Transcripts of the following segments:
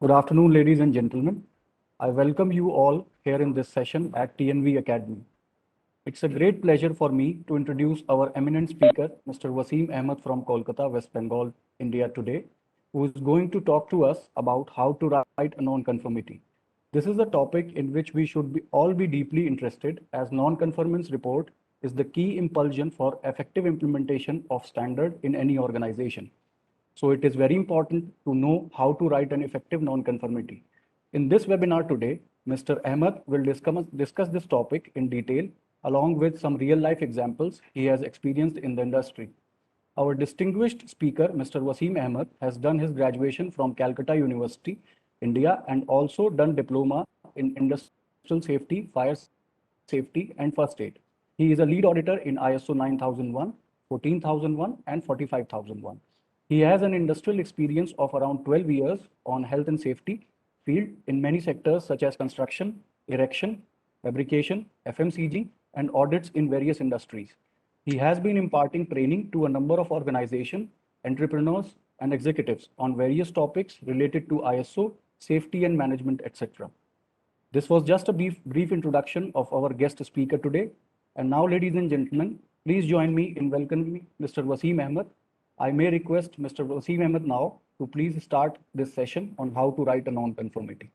Good afternoon, ladies and gentlemen. I welcome you all here in this session at TNV Academy. It's a great pleasure for me to introduce our eminent speaker, Mr. Wasim Ahmed from Kolkata, West Bengal, India today, who is going to talk to us about how to write a non-conformity. This is a topic in which we should all be deeply interested, as non-conformance report is the key impulsion for effective implementation of standard in any organization. So it is very important to know how to write an effective non-conformity. In this webinar today, Mr. Ahmed will discuss this topic in detail along with some real life examples he has experienced in the industry. Our distinguished speaker, Mr. Wasim Ahmed, has done his graduation from Calcutta University, India, and also done diploma in industrial safety, fire safety, and first aid. He is a lead auditor in ISO 9001, 14001, and 45001. He has an industrial experience of around 12 years on health and safety field in many sectors such as construction, erection, fabrication, FMCG, and audits in various industries. He has been imparting training to a number of organizations, entrepreneurs, and executives on various topics related to ISO, safety and management, etc. This was just a brief introduction of our guest speaker today. And now, ladies and gentlemen, please join me in welcoming Mr. Wasim Ahmed. I may request Mr. Wasim Ahmed now to please start this session on how to write a non-conformity.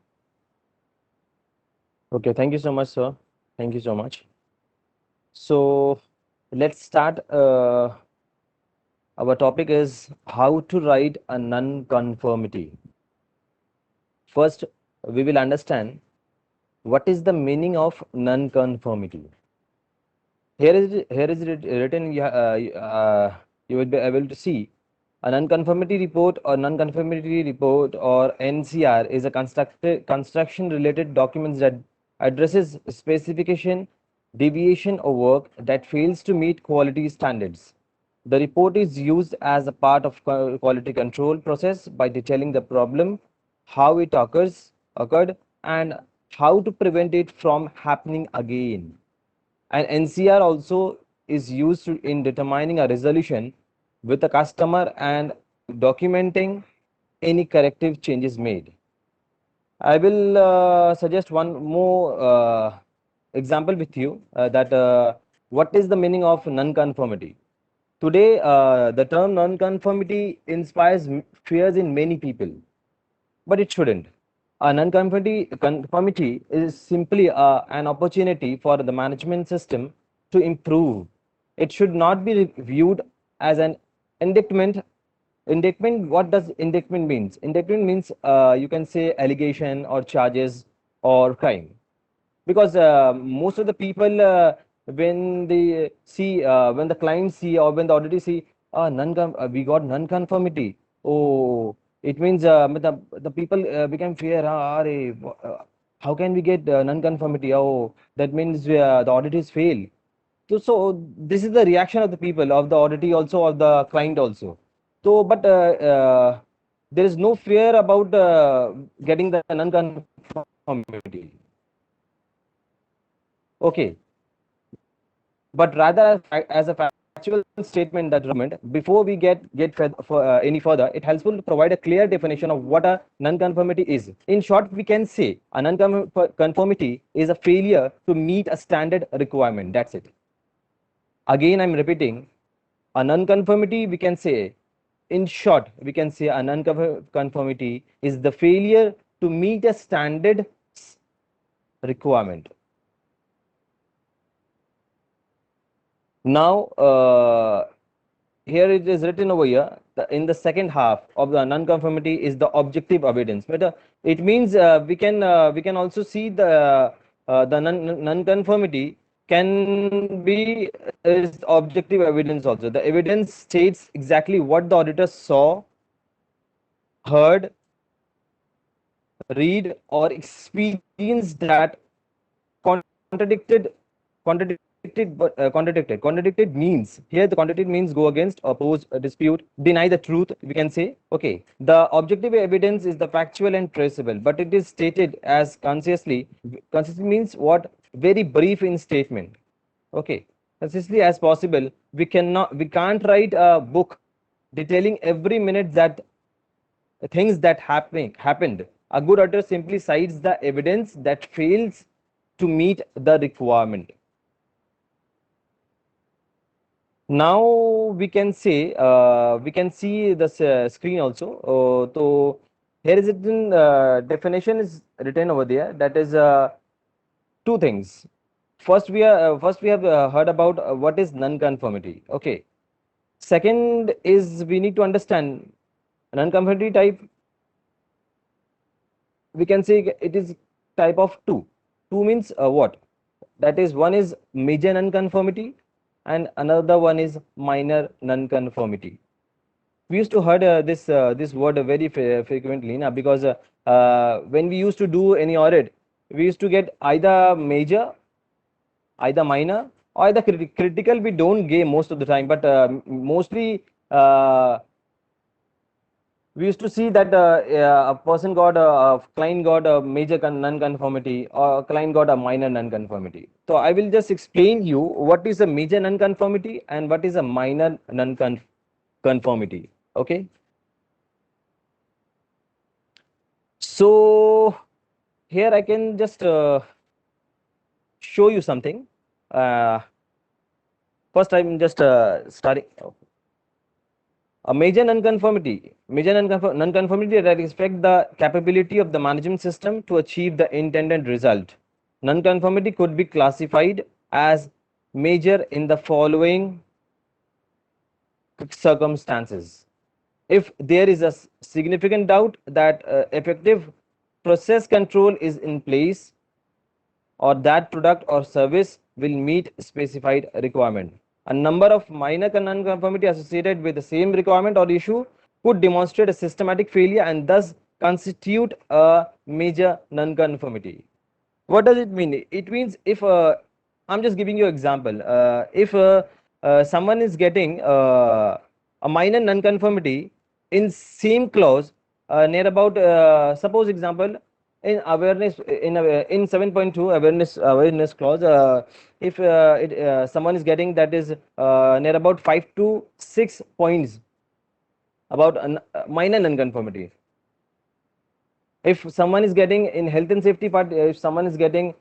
Okay, thank you so much, sir. Thank you so much. So let's start. Our topic is how to write a non-conformity. First, we will understand what is the meaning of non-conformity. Here is written. You will be able to see a non-conformity report or non-conformity report or NCR is a construction related documents that addresses specification, deviation or work that fails to meet quality standards. The report is used as a part of quality control process by detailing the problem, how it occurred, and how to prevent it from happening again. And NCR also is used in determining a resolution with the customer and documenting any corrective changes made. I will suggest one more example with you that what is the meaning of non-conformity. Today, the term non-conformity inspires fears in many people, but it shouldn't. A non-conformity is simply an opportunity for the management system to improve. It should not be viewed as an indictment. Indictment, what does indictment means? Indictment means you can say allegation or charges or crime. Because most of the people, when they see, when the clients see or when the auditors see, we got non-conformity. Oh, it means the people become fear. How can we get non-conformity? Oh, that means the auditors fail. So this is the reaction of the people, of the auditee also, of the client also. So, but there is no fear about getting the non-conformity. Okay, but rather as a factual statement that before we get any further, it helpful to provide a clear definition of what a non-conformity is. In short, we can say a non-conformity is a failure to meet a standard requirement. That's it. Again, I'm repeating, a non-conformity, we can say, in short, we can say a non-conformity is the failure to meet a standard requirement. Now, here it is written over here, in the second half of the non-conformity is the objective evidence. But it means we can also see the non-conformity can be is objective evidence also. The evidence states exactly what the auditor saw, heard, read, or experienced that contradicted means, here the contradicted means go against, oppose, dispute, deny the truth, we can say. Okay, the objective evidence is the factual and traceable, but it is stated as consciously means what? Very brief in statement. Okay, concisely as possible. We can't write a book detailing every minute that things that happened A good auditor simply cites the evidence that fails to meet the requirement. Now we can say we can see the screen also. So here is it in definition is written over there. That is two things. First we have heard about what is non-conformity. Okay. Second is we need to understand non-conformity type. We can say it is type of two. Two means what? That is, one is major non-conformity and another one is minor non-conformity. We used to heard this word very frequently now, because when we used to do any audit, we used to get either major, either minor, or either critical. We don't get most of the time, but mostly we used to see that a person got a client got a major non-conformity, or a client got a minor non-conformity. So I will just explain you what is a major non-conformity and what is a minor non-conformity. Okay. So here I can just show you something. First, I'm just starting. A major nonconformity that respect the capability of the management system to achieve the intended result. Nonconformity could be classified as major in the following circumstances. If there is a significant doubt that effective process control is in place, or that product or service will meet specified requirement. A number of minor nonconformity associated with the same requirement or issue could demonstrate a systematic failure and thus constitute a major nonconformity. What does it mean? It means if I'm just giving you an example. If someone is getting a minor nonconformity in same clause near about suppose example in awareness in 7.2 awareness clause, if someone is getting that is near about 5 to 6 points about minor nonconformity. If someone is getting in health and safety part, if someone is getting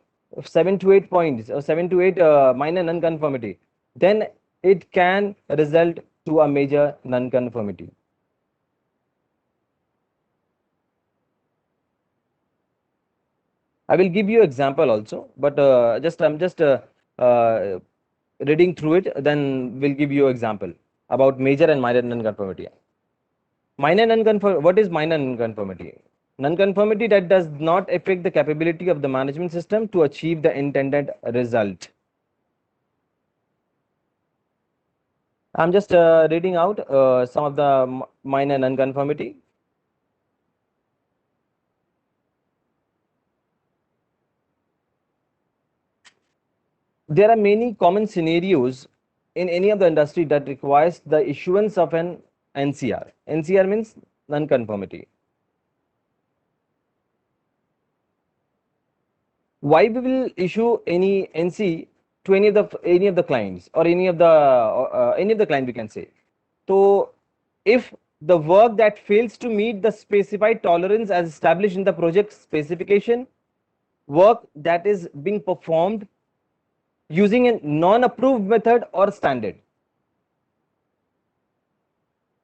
7 to 8 points or 7 to 8 minor nonconformity, then it can result to a major nonconformity. I will give you example also, but I'm just reading through it, then we'll give you example about major and minor nonconformity. What is minor nonconformity? Nonconformity that does not affect the capability of the management system to achieve the intended result. I'm just reading out some of the minor nonconformity. There are many common scenarios in any of the industry that requires the issuance of an NCR. NCR means nonconformity. Why we will issue any NC to any of the clients or any of the client, we can say. So if the work that fails to meet the specified tolerance as established in the project specification, work that is being performed using a non-approved method or standard.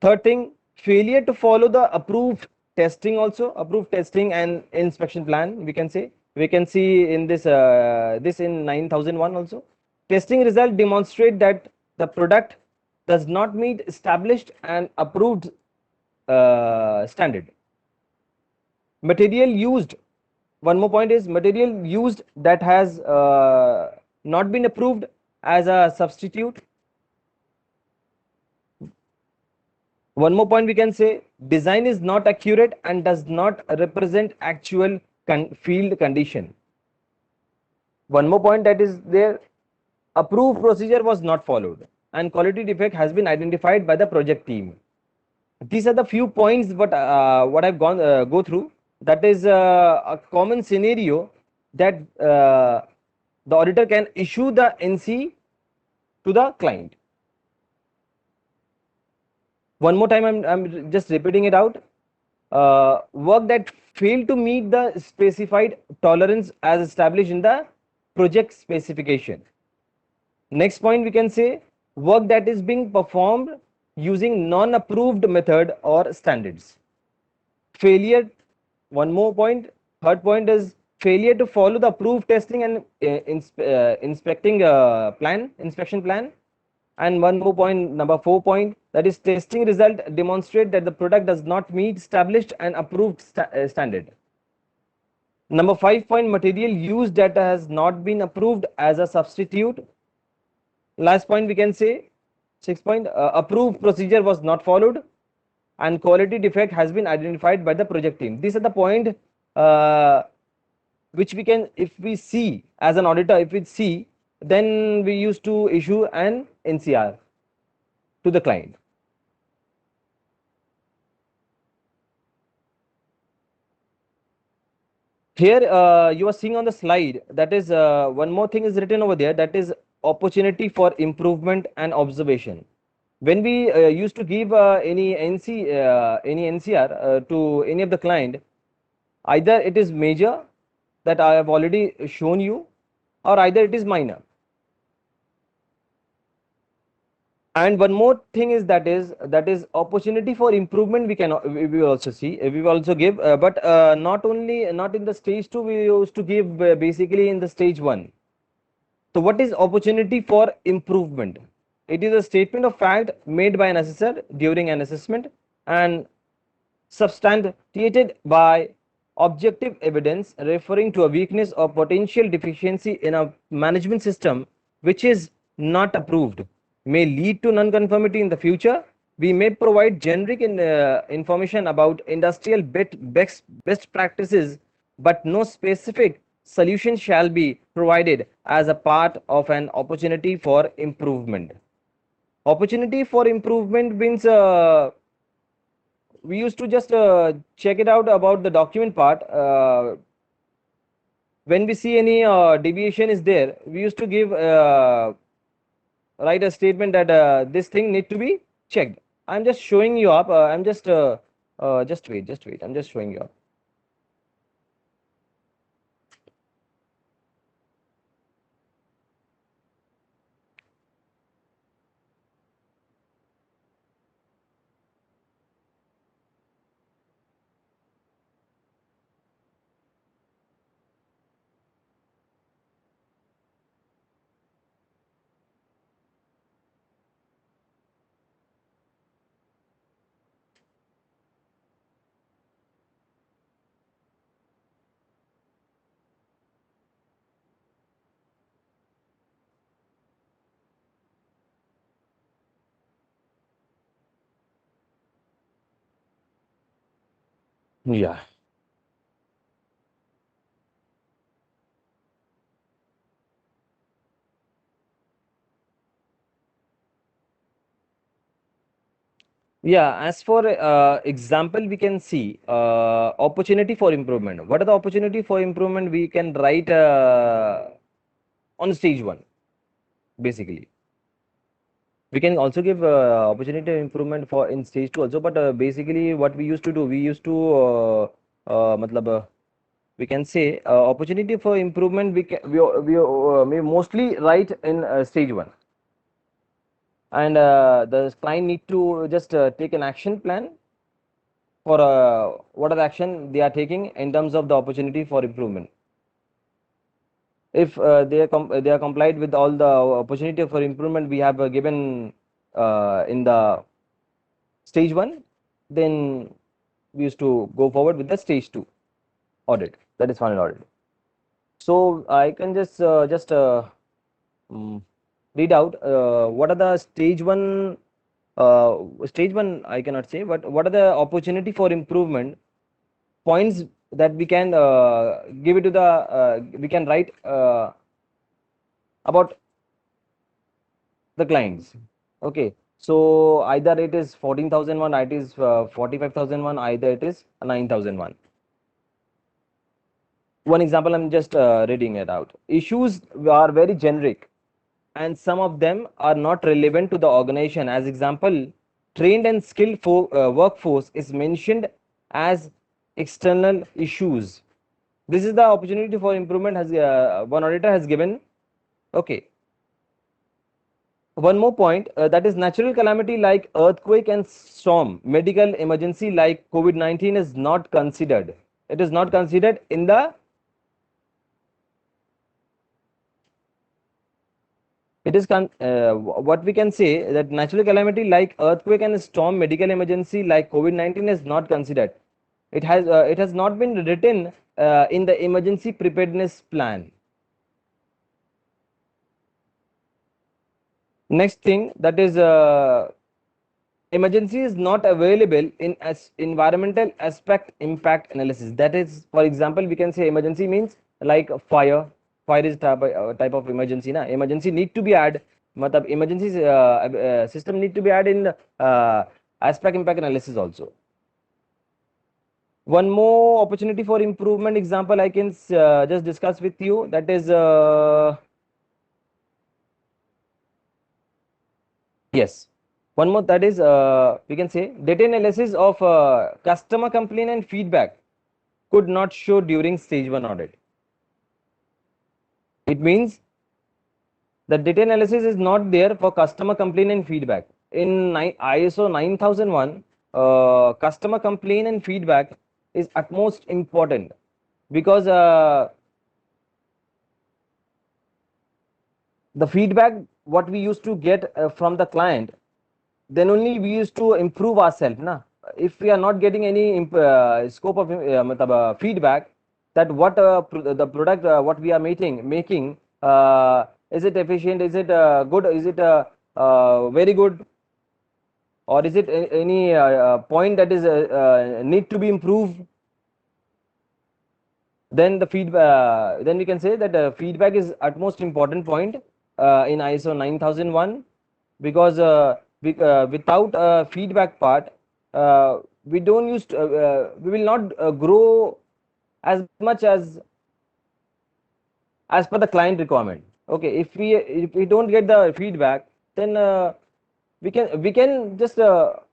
Third thing, failure to follow the approved testing and inspection plan, we can say. We can see in this in 9001 also. Testing result demonstrate that the product does not meet established and approved standard. Material used, one more point is material used that has not been approved as a substitute. One more point we can say, design is not accurate and does not represent actual field condition. One more point that is there, approved procedure was not followed and quality defect has been identified by the project team. These are the few points what I've go through. That is a common scenario that the auditor can issue the NC to the client. One more time, I'm just repeating it out. Work that fail to meet the specified tolerance as established in the project specification. Next point, we can say work that is being performed using non-approved method or standards. Failure, one more point, third point is failure to follow the approved testing and inspection plan. And one more point, number 4 point, that is testing result demonstrate that the product does not meet established and approved standard. Number 5 point, material used that has not been approved as a substitute. Last point, we can say 6 point, approved procedure was not followed and quality defect has been identified by the project team. These are the point which we can, if we see as an auditor, if we see, then we used to issue an NCR to the client. Here you are seeing on the slide, that is one more thing is written over there, that is opportunity for improvement and observation. When we used to give any NCR to any of the client, either it is major that I have already shown you, or either it is minor. And one more thing is that is opportunity for improvement. We will also see, we will also give, but not in the stage 2. We used to give basically in the stage 1. So what is opportunity for improvement? It is a statement of fact made by an assessor during an assessment and substantiated by objective evidence referring to a weakness or potential deficiency in a management system which is not approved, may lead to non-conformity in the future. We may provide generic information about industrial best practices, but no specific solution shall be provided as a part of an opportunity for improvement. Opportunity for improvement means we used to just check it out about the document part. When we see any deviation is there, we used to give write a statement that this thing need to be checked. I'm just showing you up. I'm just wait. I'm just showing you up. Yeah. Yeah, as for example, we can see opportunity for improvement. What are the opportunity for improvement we can write on stage 1, basically. We can also give opportunity improvement for in stage 2 also, but basically what we used to do, we used to we can say opportunity for improvement we mostly write in stage 1. And the client need to just take an action plan for what are the action they are taking in terms of the opportunity for improvement. If they are complied with all the opportunity for improvement we have given in the stage 1, then we used to go forward with the stage 2 audit, that is final audit. So I can just read out what are the stage 1 I cannot say, but what are the opportunity for improvement points that we can give it to the we can write about the clients. Okay, so either it is 14,001, it is 45,001, either it is 9,001. One example, I'm just reading it out. Issues are very generic and some of them are not relevant to the organization. As example, trained and skilled workforce is mentioned as external issues. This is the opportunity for improvement has one auditor has given. Okay. One more point, that is natural calamity like earthquake and storm, medical emergency like COVID-19 is not considered. It is not considered in the what we can say that natural calamity like earthquake and storm, medical emergency like COVID-19 is not considered. It has not been written in the emergency preparedness plan. Next thing, that is emergency is not available in as environmental aspect impact analysis. That is, for example, we can say emergency means like fire. Fire is type of emergency. Na emergency need to be added. Matlab emergency system need to be added in aspect impact analysis also. One more opportunity for improvement example I can just discuss with you. That is yes. One more, that is we can say data analysis of customer complaint and feedback could not show during stage 1 audit. It means the data analysis is not there for customer complaint and feedback. In ISO 9001, customer complaint and feedback is utmost important, because the feedback what we used to get from the client, then only we used to improve ourselves. Na? If we are not getting any scope of feedback, that what the product what we are making is it efficient, is it good, is it very good, or is it any point that is need to be improved, then the feedback, then we can say that feedback is utmost important point in ISO 9001, because without feedback part, we don't use we will not grow as much as per the client requirement. Okay, if we don't get the feedback, then we can just go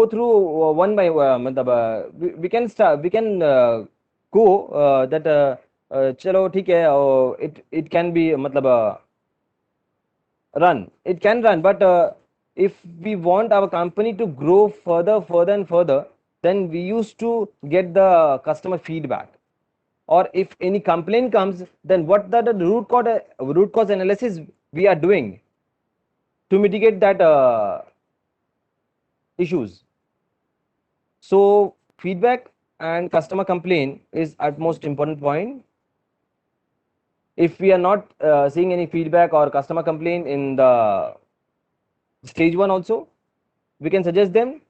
through one by we can start, we can go that chalo theek hai, it can be run, it can run, but if we want our company to grow further and further, then we used to get the customer feedback. Or if any complaint comes, then what the root cause analysis we are doing to mitigate that issues. So feedback and customer complaint is at most important point. If we are not seeing any feedback or customer complaint in the stage 1 also, we can suggest them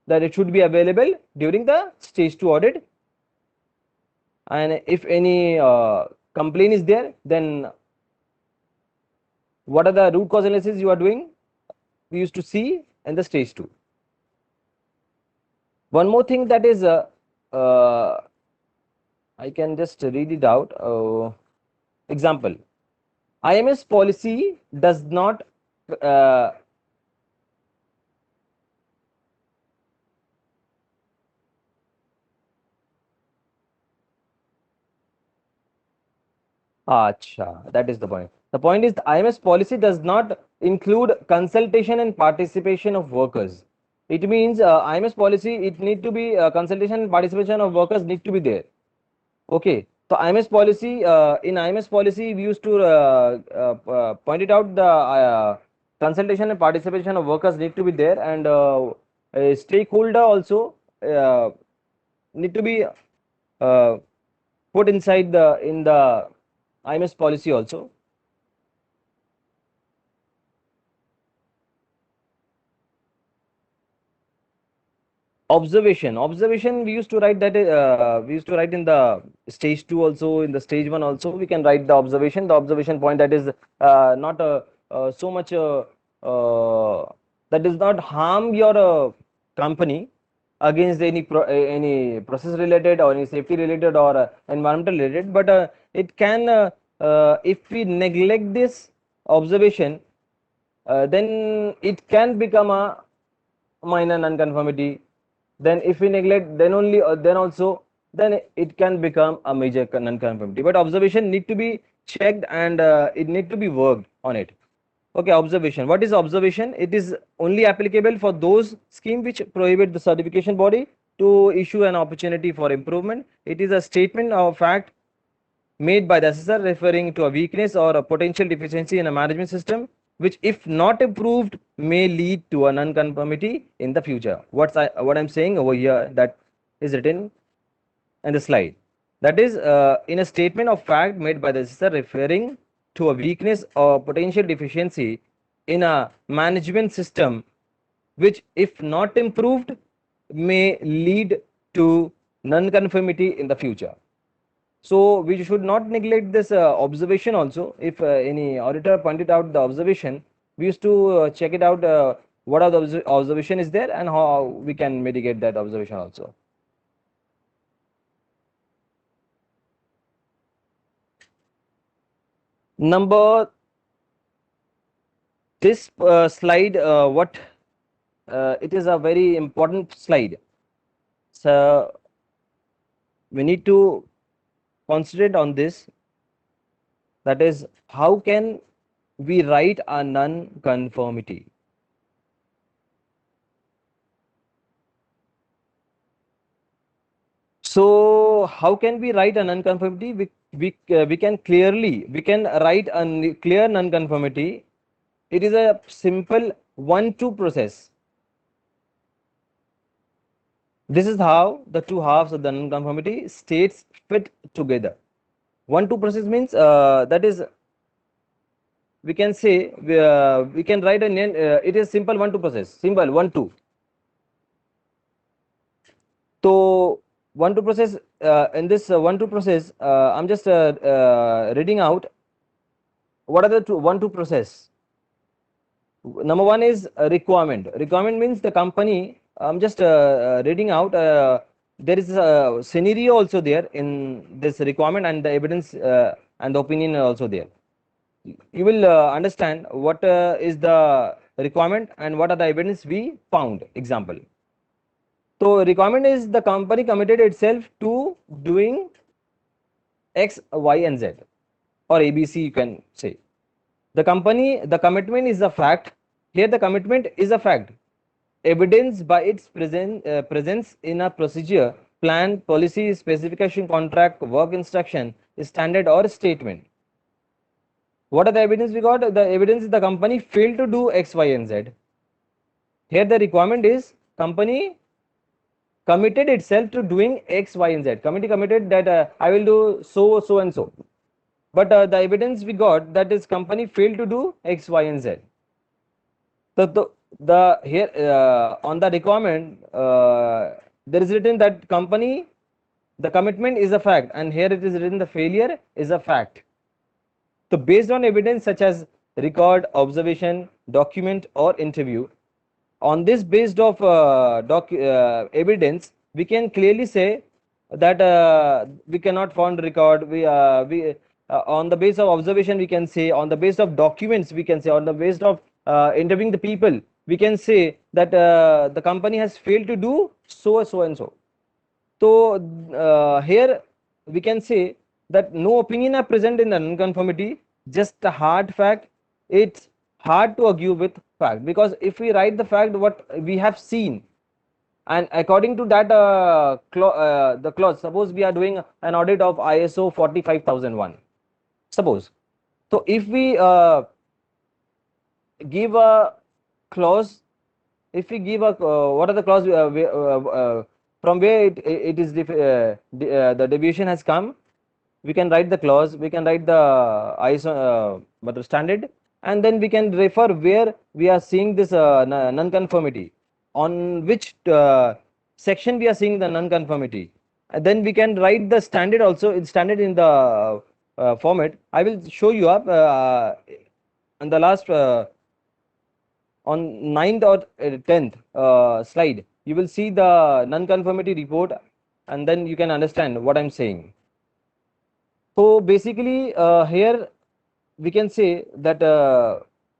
that it should be available during the stage 2 audit. And if any complaint is there, then what are the root cause analysis you are doing, we used to see in the stage 2. One more thing, that is I can just read it out. Example, IMS policy does not Acha, that is the point. The point is the IMS policy does not include consultation and participation of workers. It means IMS policy, it need to be consultation and participation of workers need to be there. Okay, so IMS policy, in IMS policy we used to point it out, the consultation and participation of workers need to be there, and a stakeholder also need to be put inside in the IMS policy also. Observation we used to write that we used to write in the stage 2 also, in the stage 1 also we can write the observation point, that is not so much that does not harm your company against any process related or any safety related or environmental related, but it can if we neglect this observation, then it can become a minor non-conformity, then if we neglect, then only then also, then it can become a major non-conformity. But observation need to be checked, and it need to be worked on it. Okay, observation. What is observation? It is only applicable for those scheme which prohibit the certification body to issue an opportunity for improvement. It is a statement of fact made by the assessor referring to a weakness or a potential deficiency in a management system, which if not improved may lead to a non-conformity in the future. What I'm saying over here, that is written in the slide. That is, in a statement of fact made by the assessor referring to a weakness or potential deficiency in a management system, which if not improved may lead to non-conformity in the future. So we should not neglect this observation also. If any auditor pointed out the observation, we used to check it out, what are the observation is there and how we can mitigate that observation also. Number this slide, what it is a very important slide. So we need to concentrate on this. That is, how can we write a non-conformity? So how can we write a non-conformity? We can write a clear non-conformity. It is a simple 1-2 process. This is how the two halves of the non-conformity states fit together. 1-2 process means that is, we can say we can write it is simple 1-2 process, simple 1-2. So 1-2 process, in this 1-2 process, I'm just reading out what are the 1-2 process. Number one is requirement. Requirement means the company, I'm just reading out, there is a scenario also there in this requirement, and the evidence and the opinion are also there. You will understand what is the requirement and what are the evidence we found. Example. So requirement is the company committed itself to doing X, Y, and Z, or ABC, you can say. The commitment is a fact. Here the commitment is a fact, evidenced by its presence in a procedure, plan, policy, specification, contract, work instruction, standard, or statement. What are the evidence we got? The evidence is the company failed to do X, Y, and Z. Here the requirement is company committed itself to doing X, Y, and Z. Committee committed that I will do so, so, and so. But the evidence we got, that is company failed to do X, Y, and Z. So the here on the requirement, there is written that company, the commitment is a fact, and here it is written the failure is a fact. So based on evidence such as record, observation, document, or interview, on this based of evidence, we can clearly say that we cannot find record. We on the base of observation, we can say, on the base of documents, we can say, on the base of interviewing the people, we can say that the company has failed to do so, so, and so. So here we can say that no opinion are present in the non-conformity, just a hard fact. It's hard to argue with fact, because if we write the fact what we have seen, and according to that the clause, suppose we are doing an audit of ISO 45001, suppose. So if we give a clause, if we give a what are the clause from where it is the deviation has come, we can write the clause, we can write the ISO standard, and then we can refer where we are seeing this non-conformity, on which section we are seeing the non-conformity, and then we can write the standard also. It's standard in the format. I will show you up in the last on 9th or 10th slide. You will see the non-conformity report, and then you can understand what I'm saying. So basically here we can say that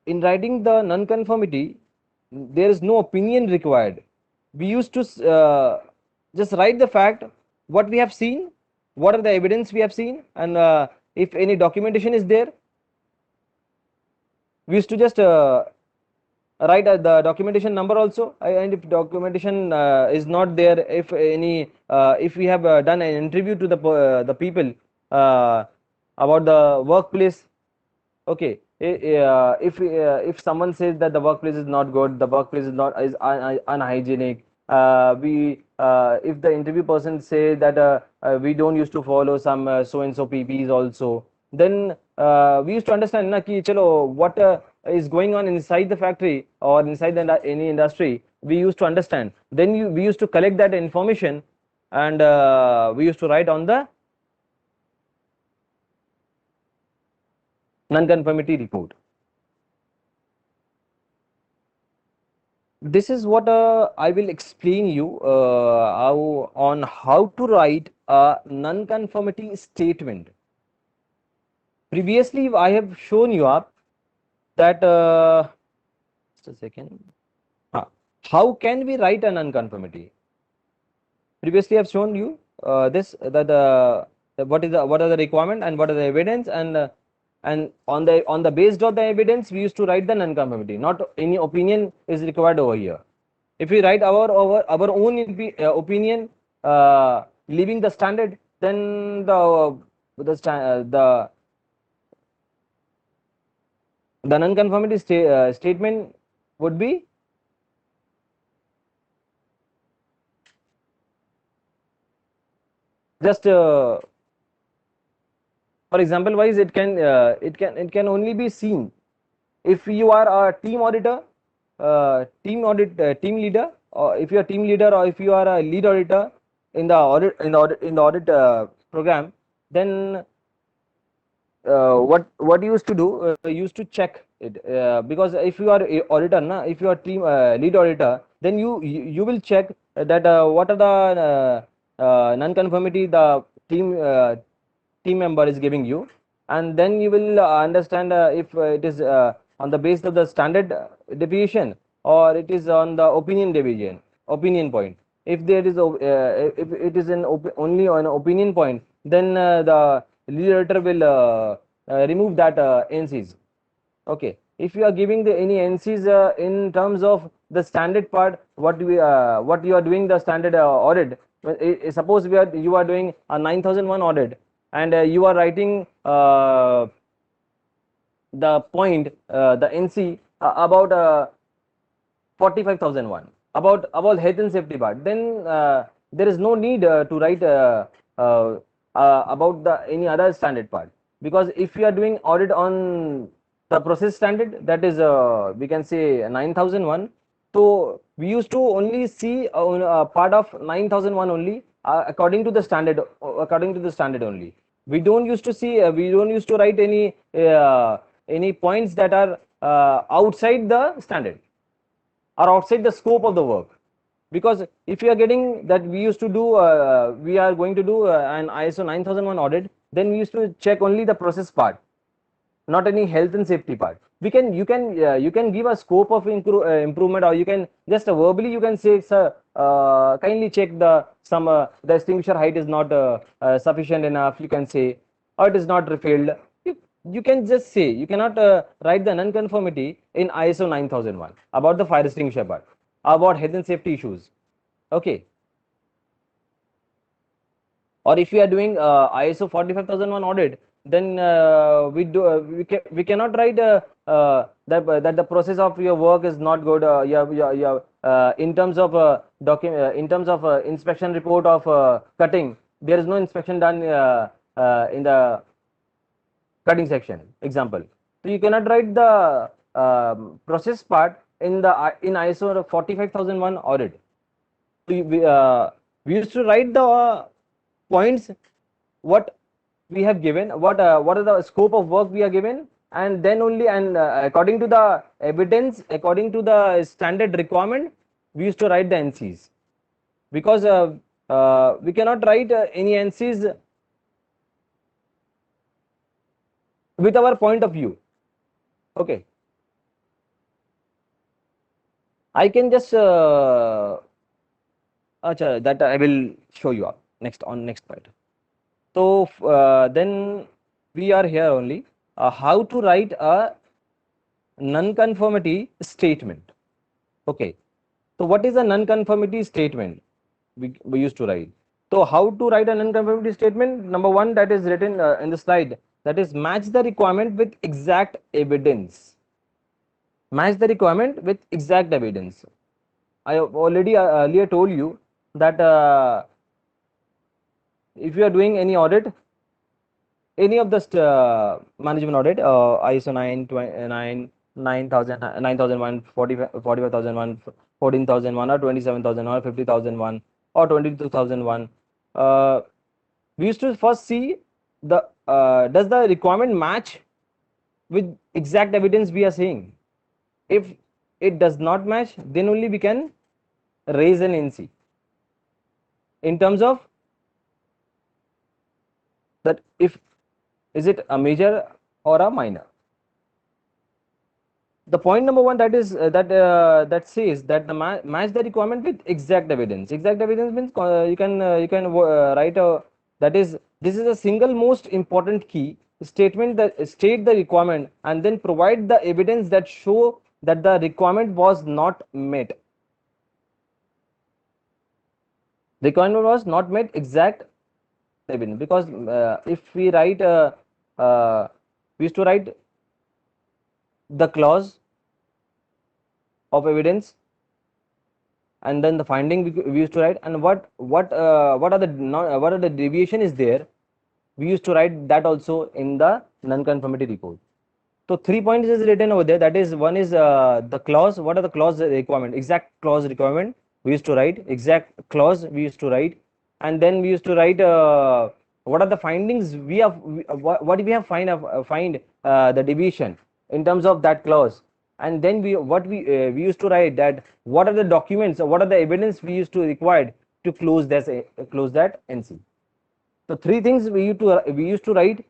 in writing the non-conformity, there is no opinion required. we used to just write the fact, what we have seen, what are the evidence we have seen, and if any documentation is there, we used to just write the documentation number also, and if documentation is not there, if any if we have done an interview to the people about the workplace. Okay, if someone says that the workplace is not good, the workplace is not is unhygienic, we if the interview person say that we don't used to follow some so and so pp's also, then we used to understand na ki chalo what is going on inside the factory or inside any industry, we used to understand. Then we used to collect that information, and we used to write on the non-conformity report. This is what I will explain you how to write a non-conformity statement. Previously, I have shown you up that just a second. How can we write a non-conformity? Previously, I have shown you this that what are the requirement and what are the evidence, and on the based of the evidence, we used to write the non-conformity. Not any opinion is required over here. If we write our own opinion, leaving the standard, then the non-conformity statement would be just for example wise, it can only be seen if you are a team auditor, team leader, or if you are team leader, or if you are a lead auditor in the audit program. Then what you used to do, used to check it, because if you are a auditor na, if you are team lead auditor, then you will check that what are the non-conformity the team member is giving you, and then you will understand if it is on the basis of the standard deviation, or it is on the opinion point. If there is if it is only on opinion point, then the leader will remove that NCs. Okay, if you are giving any NCs in terms of the standard part, what you are doing the standard audit. Suppose you are doing a 9001 audit, and you are writing the point, the NC about 45,001 about health and safety part, then there is no need to write uh, about the any other standard part, because if you are doing audit on the process standard, that is we can say 9001. So we used to only see part of 9001 only, according to the standard only. We don't used to see we don't used to write any points that are outside the standard or outside the scope of the work. Because if you are getting that we used to do we are going to do an ISO 9001 audit, then we used to check only the process part, not any health and safety part. You can give a scope of improvement, or you can just verbally you can say, sir, kindly check the extinguisher height is not sufficient enough, you can say, or it is not refilled. You can just say, you cannot write the non-conformity in ISO 9001 about the fire extinguisher part, about health and safety issues. Okay, or if we are doing ISO 45001 audit, then we cannot write that the process of your work is not good. In terms of in terms of inspection report of cutting, there is no inspection done in the cutting section, example. So you cannot write the process part in the in ISO 45001 audit. So we used to write the points what we have given, what are the scope of work we are given, and then only, and according to the evidence, according to the standard requirement, we used to write the NCs. Because we cannot write any NCs with our point of view. Okay, I can just Acha, that I will show you up next on next point. So then we are here only how to write a non-conformity statement. Okay, so what is a non-conformity statement? We used to write. So how to write a non-conformity statement? Number one, that is written in the slide, that is match the requirement with exact evidence. Match the requirement with exact evidence. I have already earlier told you that if you are doing any audit, any of the management audit, ISO 9, 9000, 9001, 45,001, 14,001, or 27,001, or 50,001, or 22,001, we used to first see the does the requirement match with exact evidence we are saying. If it does not match, then only we can raise an NC in terms of that if is it a major or a minor. The point number one, that is that says that the match the requirement with exact evidence. Exact evidence means you can write a, that is, this is a single most important key statement that state the requirement and then provide the evidence that show that the requirement was not met. The requirement was not met, exact evidence, because if we write we used to write the clause of evidence and then the finding we used to write, and what are the deviation is there, we used to write that also in the non-conformity report. So 3 points is written over there, that is, one is the clause, what are the clause requirement, exact clause requirement we used to write, exact clause we used to write, and then we used to write what are the findings we have, what we have find the deviation in terms of that clause, and then we used to write that what are the documents, what are the evidence we used to required to close that NC. So 3 things we used to write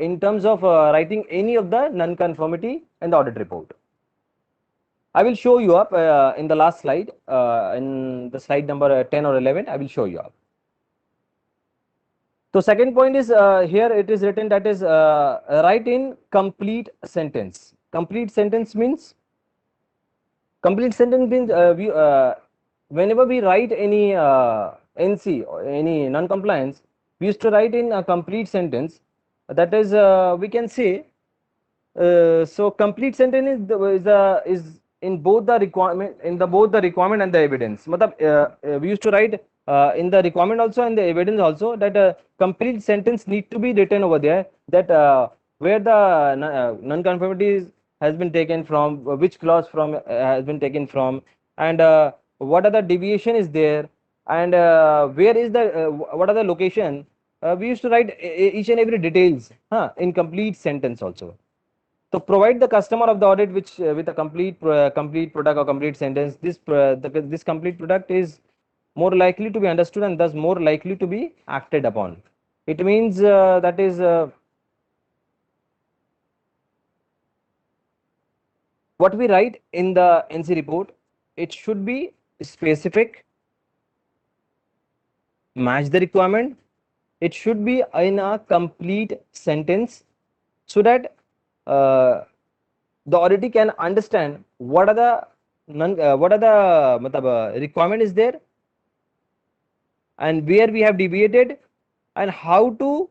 in terms of writing any of the non-conformity in the audit report. I will show you up in the last slide, in the slide number 10 or 11. I will show you up. So second point is here it is written, that is write in complete sentence. Complete sentence means whenever we write any NC or any non-compliance, we used to write in a complete sentence. That is, we can say, so complete sentence is in both the requirement, both the requirement and the evidence. We used to write in the requirement also and the evidence also, that complete sentence need to be written over there, that where the non-conformity has been taken from, which clause from has been taken from, and what are the deviation is there, and where is the what are the location. We used to write each and every details in complete sentence also. So provide the customer of the audit which with a complete product or complete sentence. This complete product is more likely to be understood and thus more likely to be acted upon. It means that is what we write in the NC report, it should be specific, match the requirement, it should be in a complete sentence, so that the auditee can understand what are the requirement is there, and where we have deviated, and how to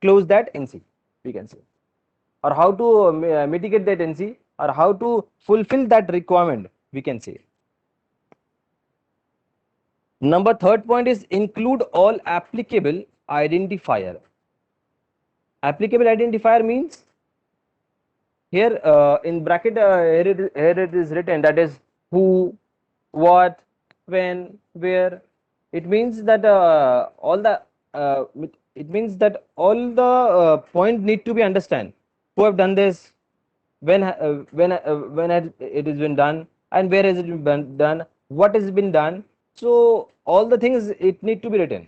close that NC, we can say, or how to mitigate that NC, or how to fulfill that requirement, we can say. Number third point is include all applicable identifier. Applicable identifier means here in bracket here it is written, that is who, what, when, where. It means that all the point need to be understand, who have done this, when it has been done, and where has it been done, what has been done. So all the things it need to be written.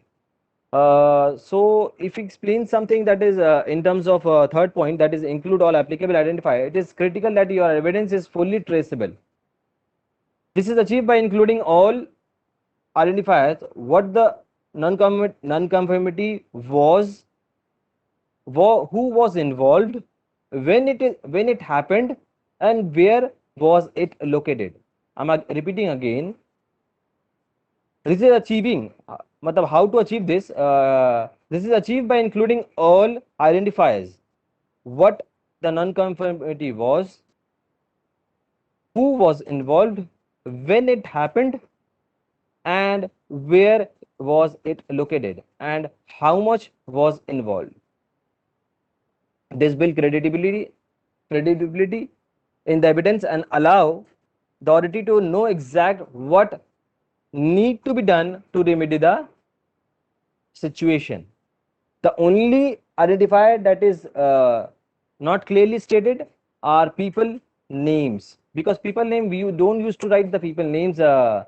So if you explain something, that is in terms of third point, that is include all applicable identifier, it is critical that your evidence is fully traceable. This is achieved by including all identifiers what the non-conformity was, who was involved, when it happened, and where was it located. I'm repeating again. This is achieving, matlab how to achieve this. This is achieved by including all identifiers: what the non-conformity was, who was involved, when it happened, and where was it located, and how much was involved. This build credibility in the evidence and allow the authority to know exact what need to be done to remedy the situation. The only identifier that is not clearly stated are people names, because people name we don't used to write the people names uh,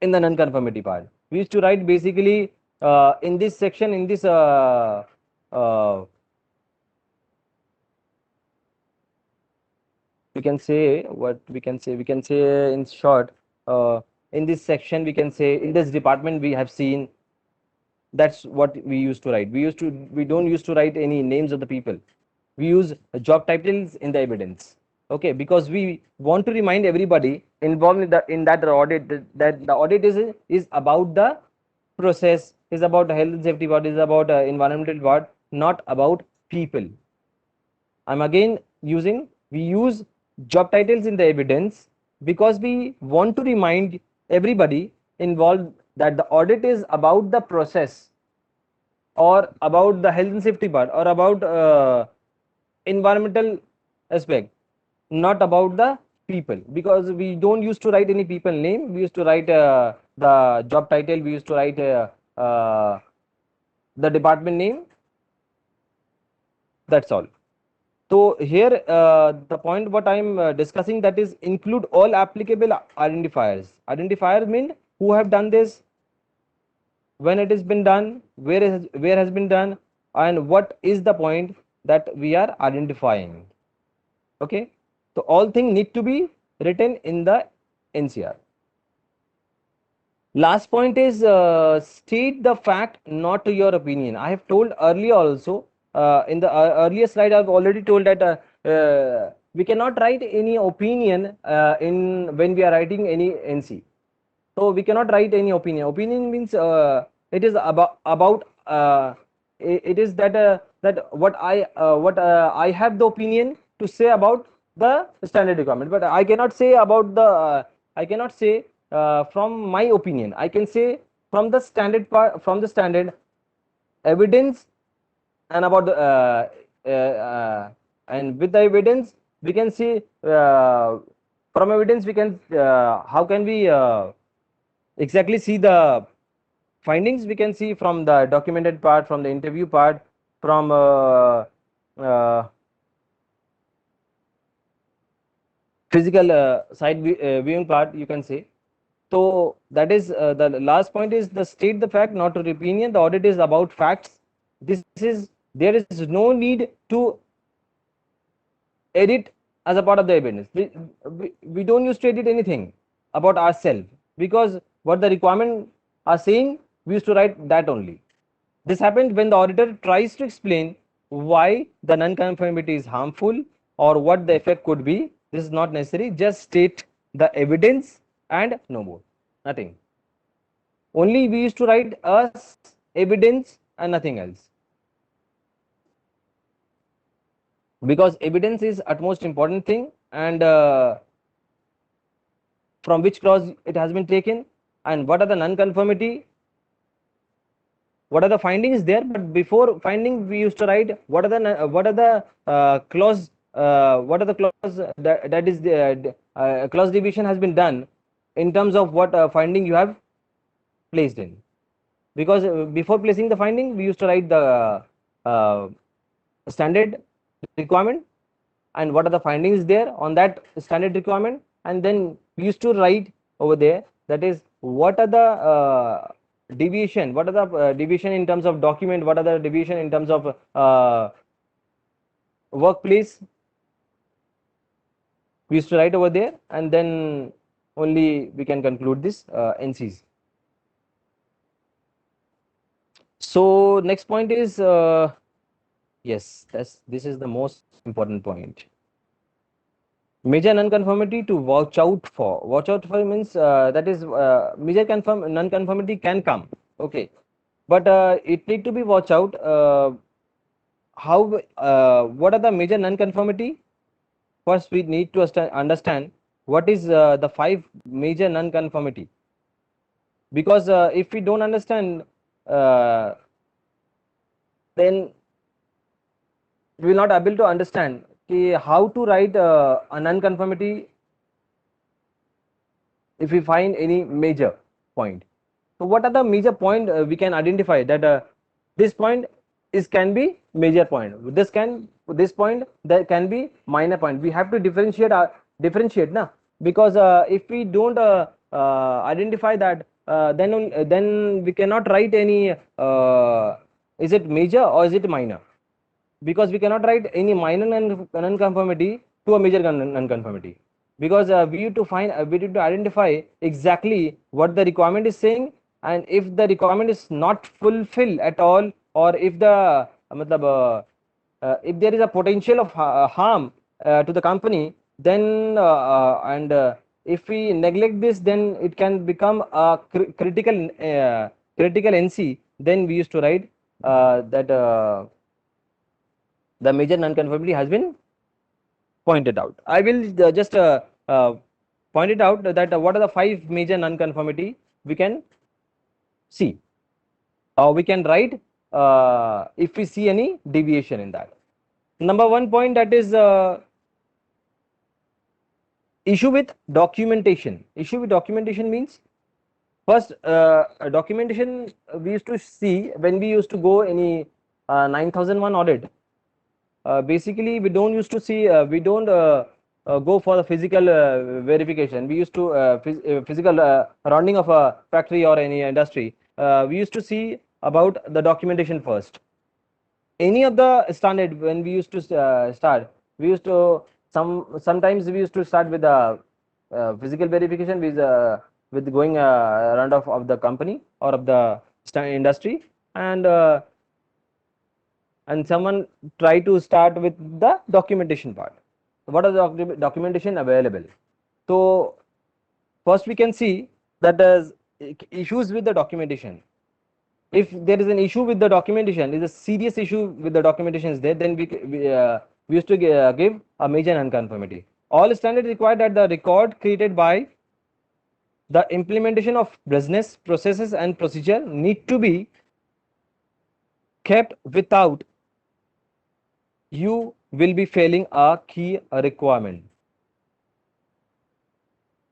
in the non-conformity part. We used to write basically in this section, in this uh, we can say what we can say. We can say in short, in this section we can say in this department we have seen. That's what we used to write. We don't used to write any names of the people. We use job titles in the evidence. Okay, because we want to remind everybody involved in that audit that the audit is about the process, is about the health and safety part, is about environmental part, not about people. I'm again using, we use job titles in the evidence because we want to remind everybody involved that the audit is about the process, or about the health and safety part, or about environmental aspect, not about the people, because we don't used to write any people name. We used to write the job title, we used to write the department name. That's all. So here the point what I'm discussing, that is include all applicable identifiers. Identifiers mean who have done this, when it has been done, where has been done, and what is the point that we are identifying. Okay, so all things need to be written in the NCR. Last point is state the fact, not your opinion. I have told earlier also, in the earlier slide I've already told that we cannot write any opinion in when we are writing any NC. So we cannot write any opinion. Opinion means it is about it is that that what I have the opinion to say about the standard requirement, but I cannot say about the I cannot say from my opinion. I can say from the standard part, from the standard evidence, and about the and with the evidence we can see from evidence we can how can we exactly see the findings. We can see from the documented part, from the interview part, from uh, physical side viewing part, you can say. So that is the last point is the state the fact, not your opinion. The audit is about facts. This is, there is no need to edit as a part of the evidence. We don't used to edit anything about ourselves, because what the requirement are saying, we used to write that only. This happens when the auditor tries to explain why the non-conformity is harmful or what the effect could be. This is not necessary. Just state the evidence and no more, nothing. Only we used to write us evidence and nothing else, because evidence is utmost important thing, and from which clause it has been taken, and what are the non-conformity, what are the findings there. But before finding we used to write what are the clause, what are the clause that is the clause deviation has been done in terms of what finding you have placed in, because before placing the finding we used to write the standard requirement and what are the findings there on that standard requirement, and then we used to write over there, that is what are the deviation, what are the deviation in terms of document, what are the deviation in terms of workplace, we used to write over there. And then only we can conclude this NCs. So next point is yes, this is the most important point. Major nonconformity to watch out for. Watch out for means that is major nonconformity can come. Okay, but it need to be watch out. How what are the major nonconformity? First, we need to understand what is the 5 major nonconformity. Because if we don't understand, then we will not able to understand how to write a nonconformity if we find any major point. So what are the major point we can identify that this point is can be major point, this point that can be minor point. We have to differentiate na, because if we don't identify that, then we cannot write any is it major or is it minor, because we cannot write any minor nonconformity to a major nonconformity, because we need to find we need to identify exactly what the requirement is saying, and if the requirement is not fulfilled at all, or if the if there is a potential of harm to the company, then and if we neglect this, then it can become a critical NC. Then we used to write that the major nonconformity has been pointed out. I will just point it out that what are the 5 major nonconformity we can see, or we can write if we see any deviation in that. Number 1 point, that is issue with documentation. Issue with documentation means, first documentation we used to see when we used to go any 9001 audit. Basically we don't used to see we don't go for the physical verification. We used to physical rounding of a factory or any industry. We used to see about the documentation first. Any of the standard, when we used to start, we used to sometimes we used to start with the physical verification with going around of the company or of the industry, and someone try to start with the documentation part. What are the documentation available? So first we can see that there's issues with the documentation. If there is an issue with the documentation, is a serious issue with the documentation is there, then we used to give a major nonconformity. All standards require that the record created by the implementation of business processes and procedure need to be kept without you will be failing a key requirement.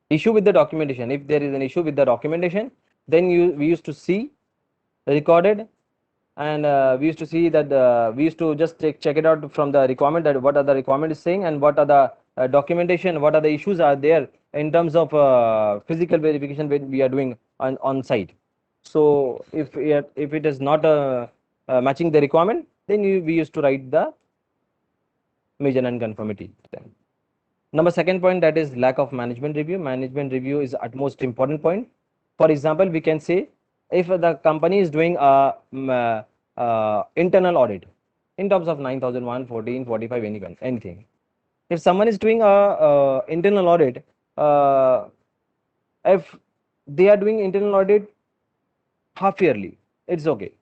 Issue with the documentation. If there is an issue with the documentation, then we used to see recorded, and we used to see that we used to just check it out from the requirement, that what are the requirement is saying, and what are the documentation, what are the issues are there in terms of physical verification when we are doing on site. So if it is not matching the requirement, then we used to write the major nonconformity. Number 2nd point, that is lack of management review. Management review is utmost important point. For example, we can say if the company is doing a internal audit in terms of 9001, 14, 45, anything. If someone is doing a internal audit, if they are doing internal audit half yearly, it's okay.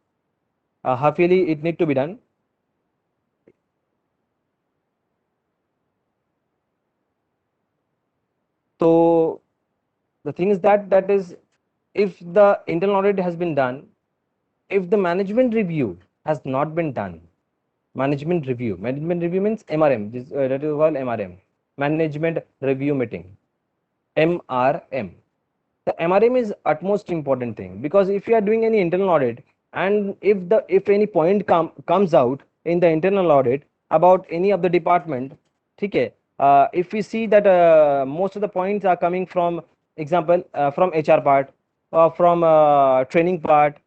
Half yearly it need to be done. So the thing is that is, if the internal audit has been done, if the management review has not been done, management review means MRM, this that is called MRM, management review meeting, MRM. The MRM is utmost important thing, because if you are doing any internal audit, and if any point comes out in the internal audit about any of the department, okay, if we see that most of the points are coming from, example, from HR part, or from training part,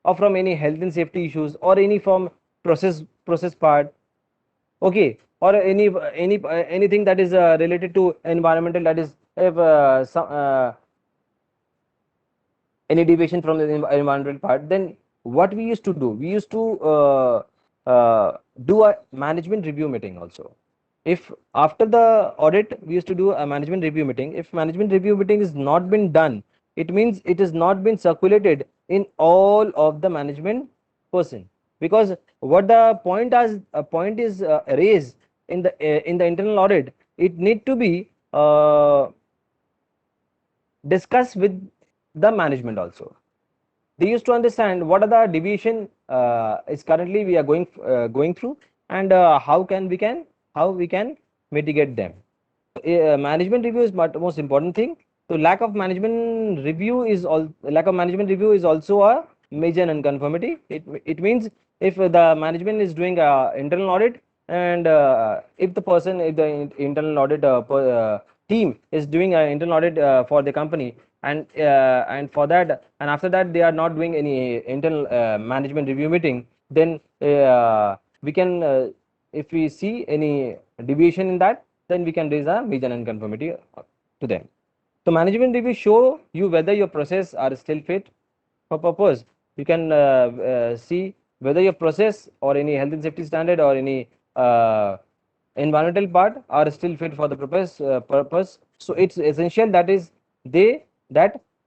or from any health and safety issues, or any from process part, okay, or anything that is related to environmental, that is if any deviation from the environmental part, then what we used to do, we used to do a management review meeting also. If after the audit we used to do a management review meeting, if management review meeting is not been done, it means it has not been circulated in all of the management person, because what the point as a point is raised in the internal audit, it need to be discussed with the management also. They used to understand what are the deviation is currently we are going through, and how we can mitigate them. Management review is most important thing. So lack of management review is also a major nonconformity. It means if the management is doing internal audit, and if the internal audit team is doing an internal audit for the company, and for that, and after that they are not doing any internal management review meeting, then we can if we see any deviation in that, then we can raise a major nonconformity to them. So management review show you whether your process are still fit for purpose. You can see whether your process or any health and safety standard or any environmental part are still fit for the purpose. So it's essential that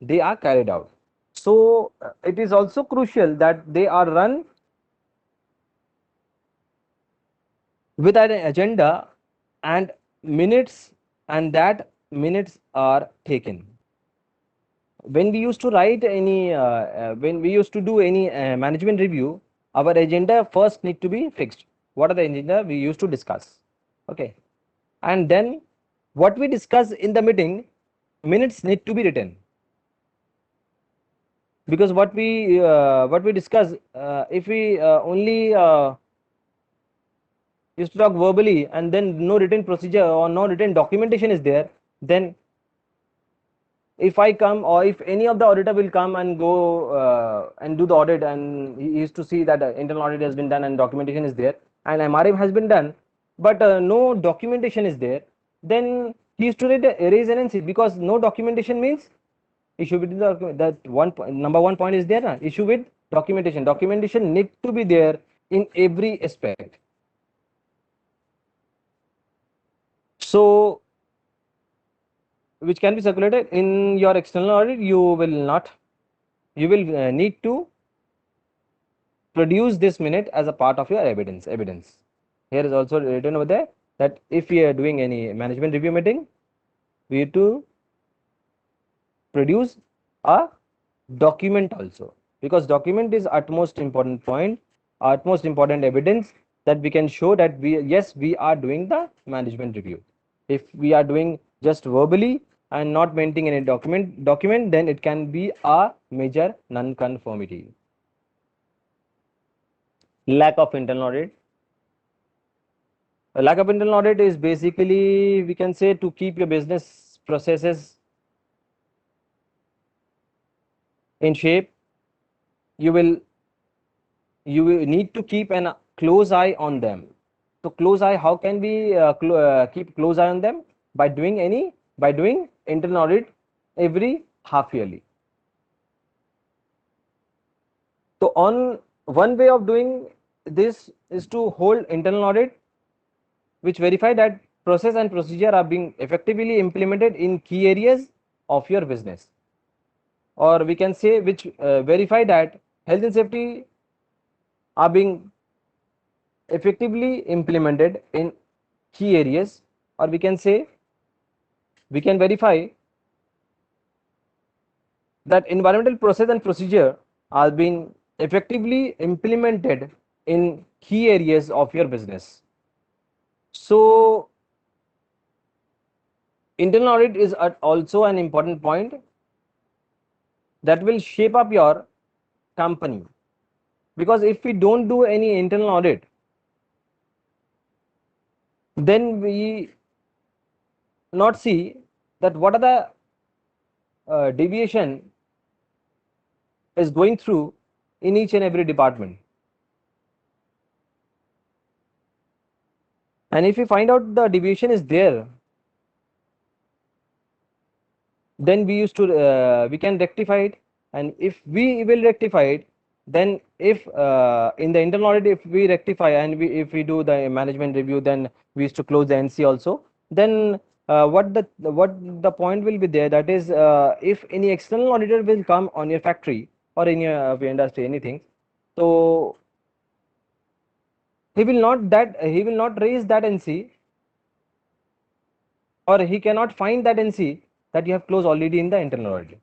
they are carried out. So it is also crucial that they are run with an agenda and minutes, and that minutes are taken. When we used to write any when we used to do any management review, our agenda first need to be fixed. What are the agenda we used to discuss? Okay, and then what we discuss in the meeting, minutes need to be written, because what we discuss, if we only used to talk verbally and then no written procedure or no written documentation is there, then if I come or if any of the auditor will come and go and do the audit, and he used to see that internal audit has been done and documentation is there and MRM has been done, but no documentation is there, then he used to raise an NC, because no documentation means issue with that number one point is there, issue with documentation. Documentation need to be there in every aspect. So which can be circulated in your external audit. You will need to produce this minute as a part of your evidence. Here is also written over there that if we are doing any management review meeting, we need to produce a document also, because document is utmost important point, utmost important evidence that we can show that we are doing the management review. If we are doing just verbally and not maintaining any document, then it can be a major non-conformity. Lack of internal audit. A lack of internal audit is basically, we can say, to keep your business processes in shape. You will need to keep a close eye on them. So close eye, how can we keep close eye on them? By doing internal audit every half yearly. So on one way of doing this is to hold internal audit which verify that process and procedure are being effectively implemented in key areas of your business, or we can say which verify that health and safety are being effectively implemented in key areas, or we can say we can verify that environmental process and procedure are being effectively implemented in key areas of your business. So internal audit is also an important point that will shape up your company, because if we don't do any internal audit, then we not see that what are the deviation is going through in each and every department. And if we find out the deviation is there, then we used to we can rectify it. And if we will rectify it, then if in the internal audit, if we rectify and if we do the management review, then we used to close the NC also. Then what the point will be there, that is, if any external auditor will come on your factory or in your industry, anything, so he will not raise that NC, or he cannot find that NC that you have closed already in the internal audit.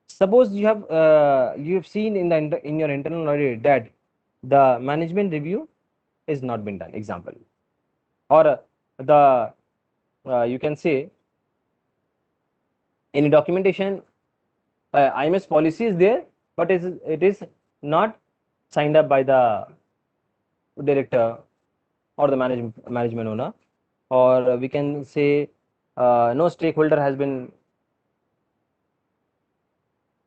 Suppose you have seen in your internal audit that the management review is not been done, example, or the you can say any documentation IMS policy is there, but it is not signed up by the director or the management owner, or we can say no stakeholder has been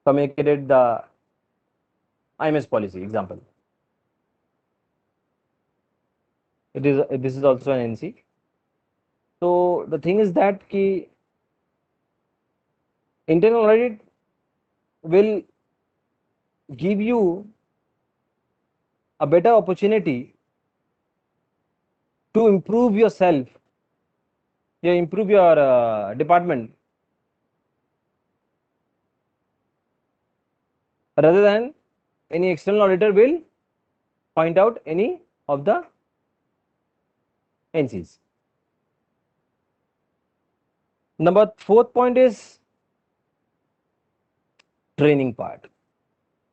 communicated the IMS policy, example. This is also an NC. So the thing is that internal audit will give you a better opportunity to improve yourself, improve your department, rather than any external auditor will point out any of the NCs. Number fourth point is training part.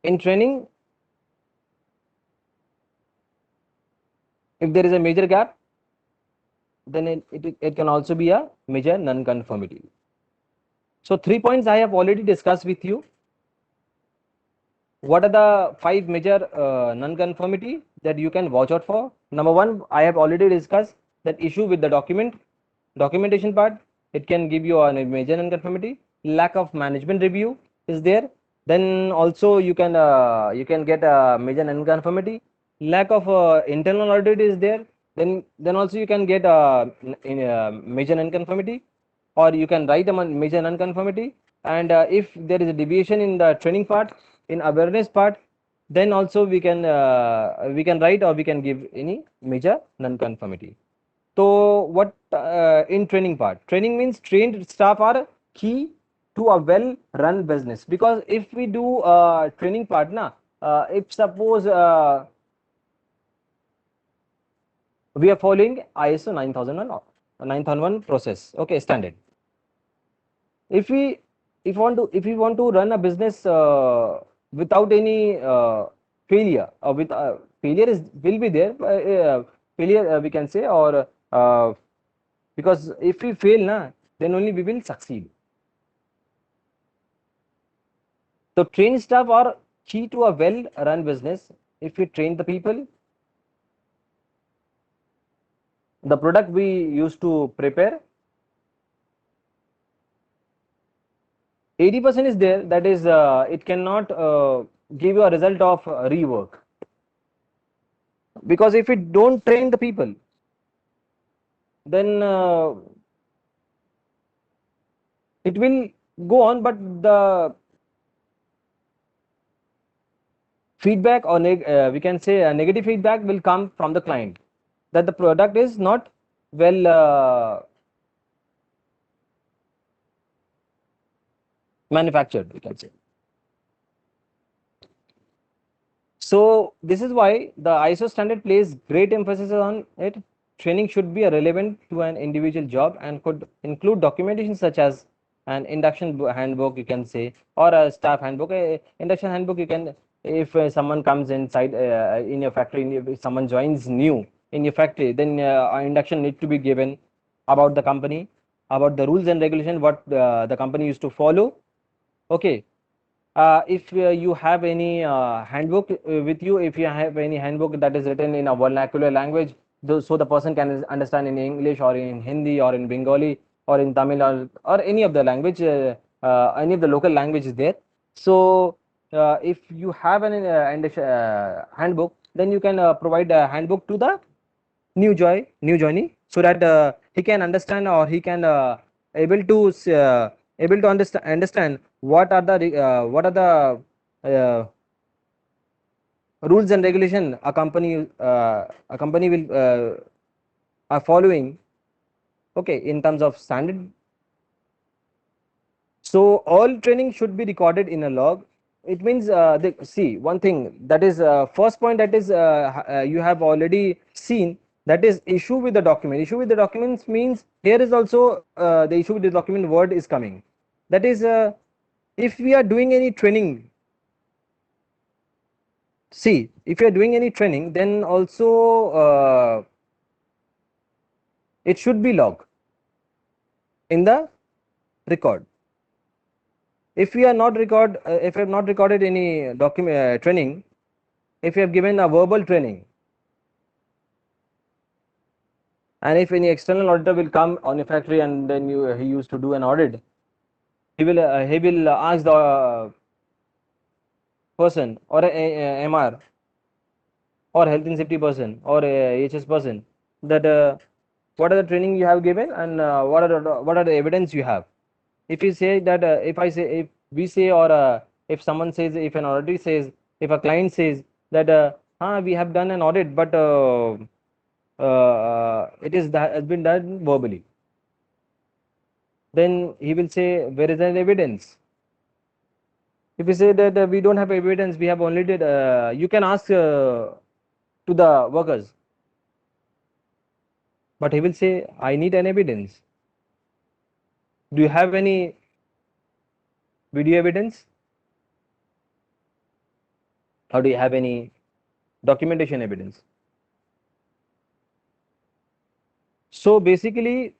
In training, if there is a major gap, then it can also be a major non-conformity. So 3 points I have already discussed with you. What are the 5 major non-conformity that you can watch out for? Number 1, I have already discussed that issue with the documentation part. It can give you a major non-conformity. Lack of management review is there. Then also you can get a major non-conformity. Lack of internal audit is there. Then also you can get a major non-conformity, or you can write a major non-conformity. And if there is a deviation in the training part, in awareness part, then also we can write, or we can give any major non-conformity. So what in training part, training means trained staff are key to a well run business. Because if we do training part if suppose we are following ISO 9001 process, okay, standard. If we want to run a business without any failure, or with failure will be there, failure we can say, or because if we fail then only we will succeed. So trained staff are key to a well run business. If we train the people, the product we used to prepare, 80% is there, that is it cannot give you a result of rework. Because if we don't train the people, then it will go on, but the feedback, or we can say a negative feedback, will come from the client that the product is not well manufactured, we can say. So this is why the ISO standard places great emphasis on it. Training should be relevant to an individual job and could include documentation such as an induction handbook, you can say, or a staff handbook. Induction handbook, you can, if someone comes inside in your factory, if someone joins new in your factory, then induction need to be given about the company, about the rules and regulation, what the company used to follow. Okay. If you have any handbook with you, if you have any handbook that is written in a vernacular language, so the person can understand in English, or in Hindi, or in Bengali, or in Tamil, or any of the language, any of the local language is there. So if you have an handbook, then you can provide a handbook to the new joinee, so that he can understand, or he can able to able to understand what are the rules and regulation a company will are following, okay, in terms of standard. So all training should be recorded in a log. It means see one thing, that is first point, that is you have already seen, that is issue with the document. Issue with the documents means here is also the issue with the document word is coming. That is if we are doing any training, see, if you are doing any training, then also it should be log in the record. If we are not if we have not recorded any document training, if you have given a verbal training, and if any external auditor will come on a factory and then he used to do an audit, he will ask the person or a MR or health and safety person or a HS person that what are the training you have given, and what are the evidence you have. If you say that if we say, or if someone says, if an auditor says, if a client says that we have done an audit, but it is that has been done verbally, then he will say, where is an evidence? If you say that we don't have evidence, we have only did, you can ask to the workers, but he will say, I need an evidence. Do you have any video evidence, or do you have any documentation evidence? So basically,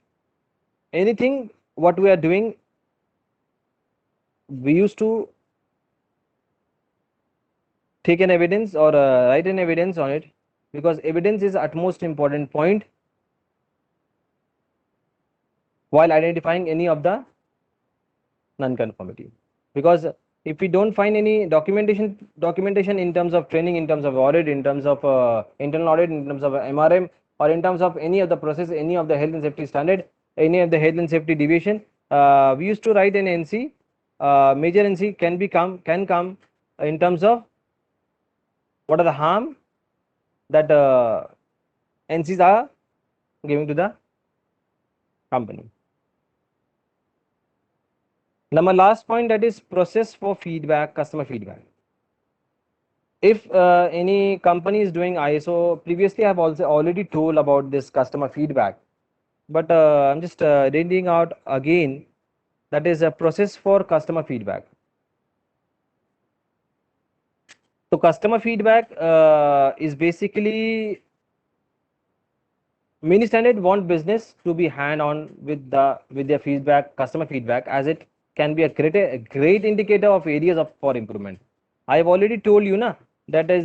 anything what we are doing, we used to take an evidence or write an evidence on it, because evidence is utmost important point while identifying any of the non-conformity. Because if we don't find any documentation in terms of training, in terms of audit, in terms of internal audit, in terms of MRM, or in terms of any of the process, any of the health and safety standard, any of the health and safety deviation, we used to write an NC. Major NC can come in terms of what are the harm that NCs are giving to the company. Now my last point, that is process for feedback, customer feedback. If any company is doing ISO, previously I have also already told about this customer feedback, but I'm just reading out again, that is a process for customer feedback. So customer feedback is basically, many standard want business to be hand-on with their feedback, customer feedback, as it can be a great indicator of areas for improvement. I have already told you na, that is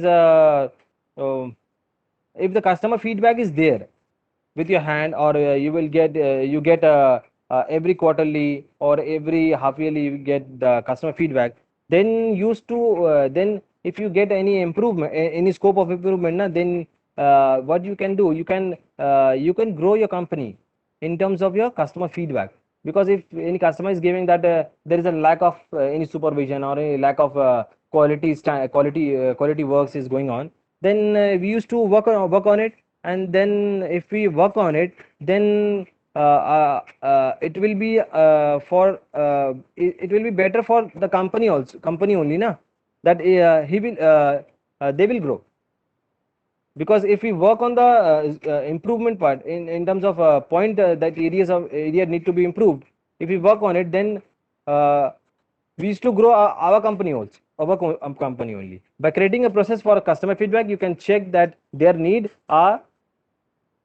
if the customer feedback is there with your hand, or you will get you get every quarterly or every half yearly you get the customer feedback, then used to then if you get any improvement, any scope of improvement na, then what you can do, you can grow your company in terms of your customer feedback. Because if any customer is giving that there is a lack of any supervision or any lack of quality works is going on, then we used to work on it, and then if we work on it, then it will be it will be better for the company also, company only na, that he will they will grow. Because if we work on the improvement part in terms of point that area need to be improved, if we work on it, then we used to grow our company also, our company only. By creating a process for customer feedback, you can check that their need are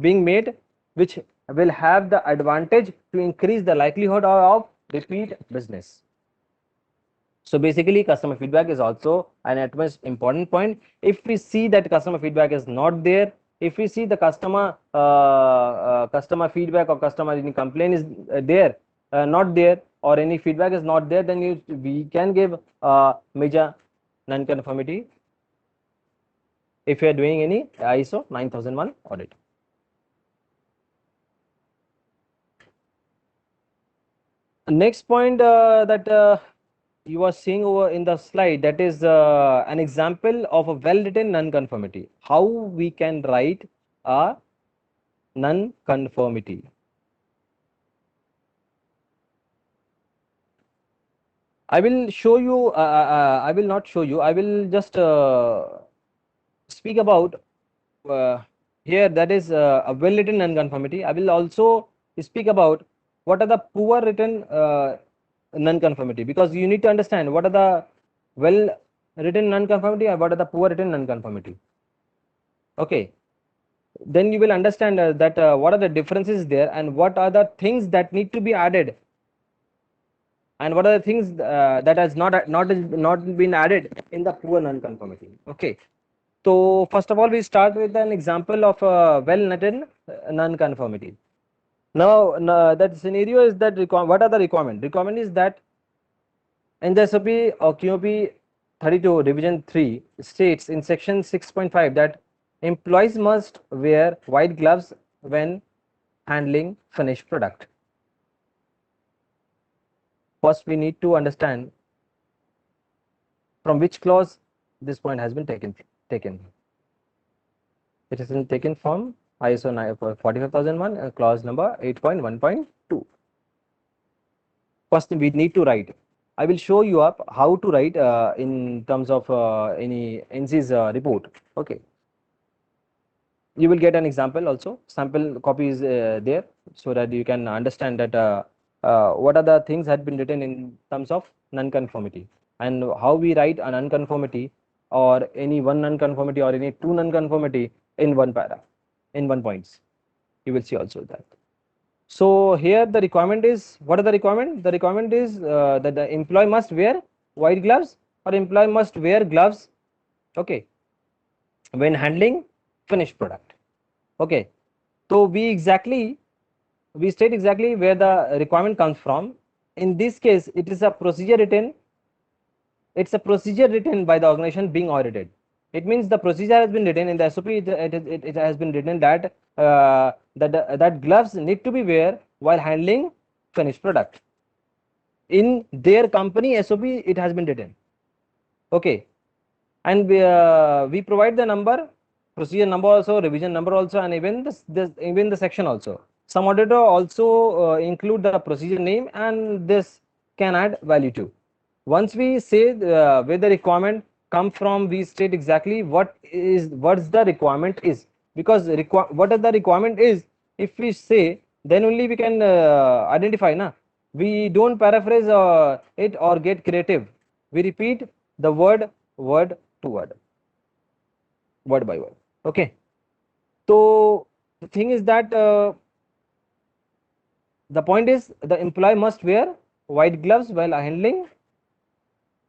being made, which will have the advantage to increase the likelihood of repeat business. So basically, customer feedback is also an utmost important point. If we see that customer feedback is not there, if we see the customer feedback or customer any complaint is there, not there, or any feedback is not there, then we can give major non-conformity if you are doing any ISO 9001 audit. Next point that you are seeing over in the slide, that is an example of a well-written non-conformity. How we can write a non-conformity. I will show you, I will not show you, I will just speak about here, that is a well-written non-conformity. I will also speak about what are the poor written non-conformity, because you need to understand what are the well-written non-conformity and what are the poor written non-conformity. Okay, then you will understand that what are the differences there and what are the things that need to be added and what are the things that has not been added in the poor non-conformity. Okay, so first of all, we start with an example of a well-written non-conformity. Now, that scenario is that what are the requirement? Requirement is that in the SOP or QOP 32 Division 3 states in section 6.5 that employees must wear white gloves when handling finished product. First, we need to understand from which clause this point has been taken. It has been taken from ISO 45001 clause number 8.1.2. First, we need to write. I will show you up how to write in terms of any NC's report. Okay, you will get an example also. Sample copy is there, so that you can understand that what are the things had been written in terms of non-conformity and how we write a non-conformity or any one non-conformity or any two non-conformity in one para, in one points. You will see also that. So here the requirement is, what are the requirement? The requirement is that the employee must wear white gloves or employee must wear gloves, okay, when handling finished product. Okay, so we state exactly where the requirement comes from. In this case, it is a procedure written. It's a procedure written by the organization being audited. It means the procedure has been written in the SOP. It has been written that that gloves need to be wear while handling finished product. In their company SOP, it has been written. Okay, and we provide the number, procedure number also, revision number also, and even even the section also. Some auditor also include the procedure name, and this can add value too. Once we say where the requirement come from, we state exactly what's the requirement is, because what is the requirement is, if we say, then only we can identify na. We don't paraphrase it or get creative. We repeat the word to word by word. Okay, so the thing is that the point is the employee must wear white gloves while handling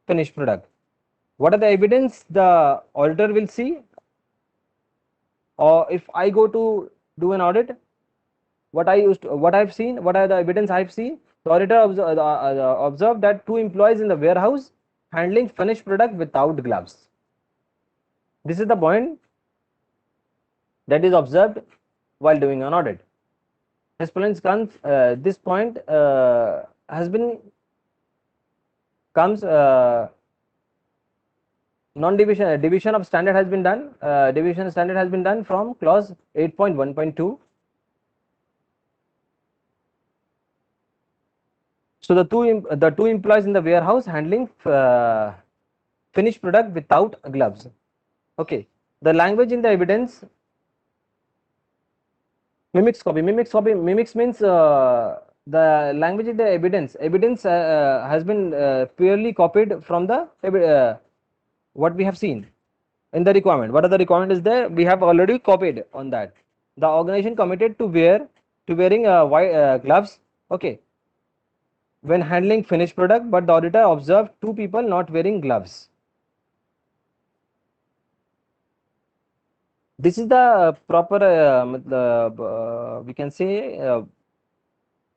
finished product. What are the evidence the auditor will see? Or if I go to do an audit, what I've seen, what are the evidence I've seen? The auditor observed that two employees in the warehouse handling finished product without gloves. This is the point that is observed while doing an audit. This point has been comes non-division division of standard has been done. Division standard has been done from clause 8.1.2. So the two employees in the warehouse handling finished product without gloves. Okay, the language in the evidence mimics copy. Mimics means the language in the evidence. Evidence has been purely copied from the what we have seen in the requirement. What are the requirement is there? We have already copied on that. The organization committed to wearing white gloves. Okay, when handling finished product, but the auditor observed two people not wearing gloves. This is the proper we can say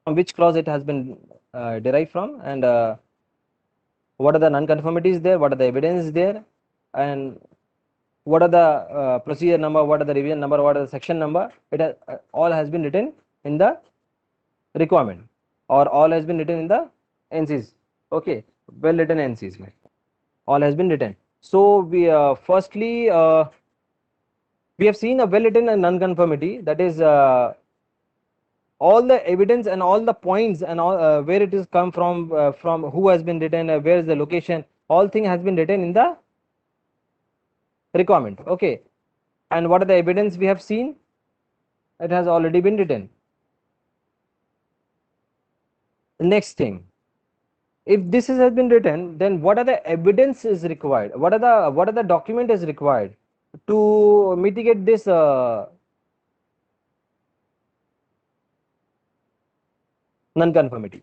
from which clause it has been derived from, and what are the non-conformities there, what are the evidence there, and what are the procedure number, what are the revision number, what are the section number. It has all has been written in the requirement. or all has been written in the NCs. Okay, well written NCs, all has been written. So we firstly we have seen a well written and non-conformity, that is all the evidence and all the points and all where it is come from who has been written, where is the location, all thing has been written in the requirement. Okay, and what are the evidence we have seen? It has already been written. Next thing, if this has been written, then what are the evidence is required, what are the document is required to mitigate this non-conformity?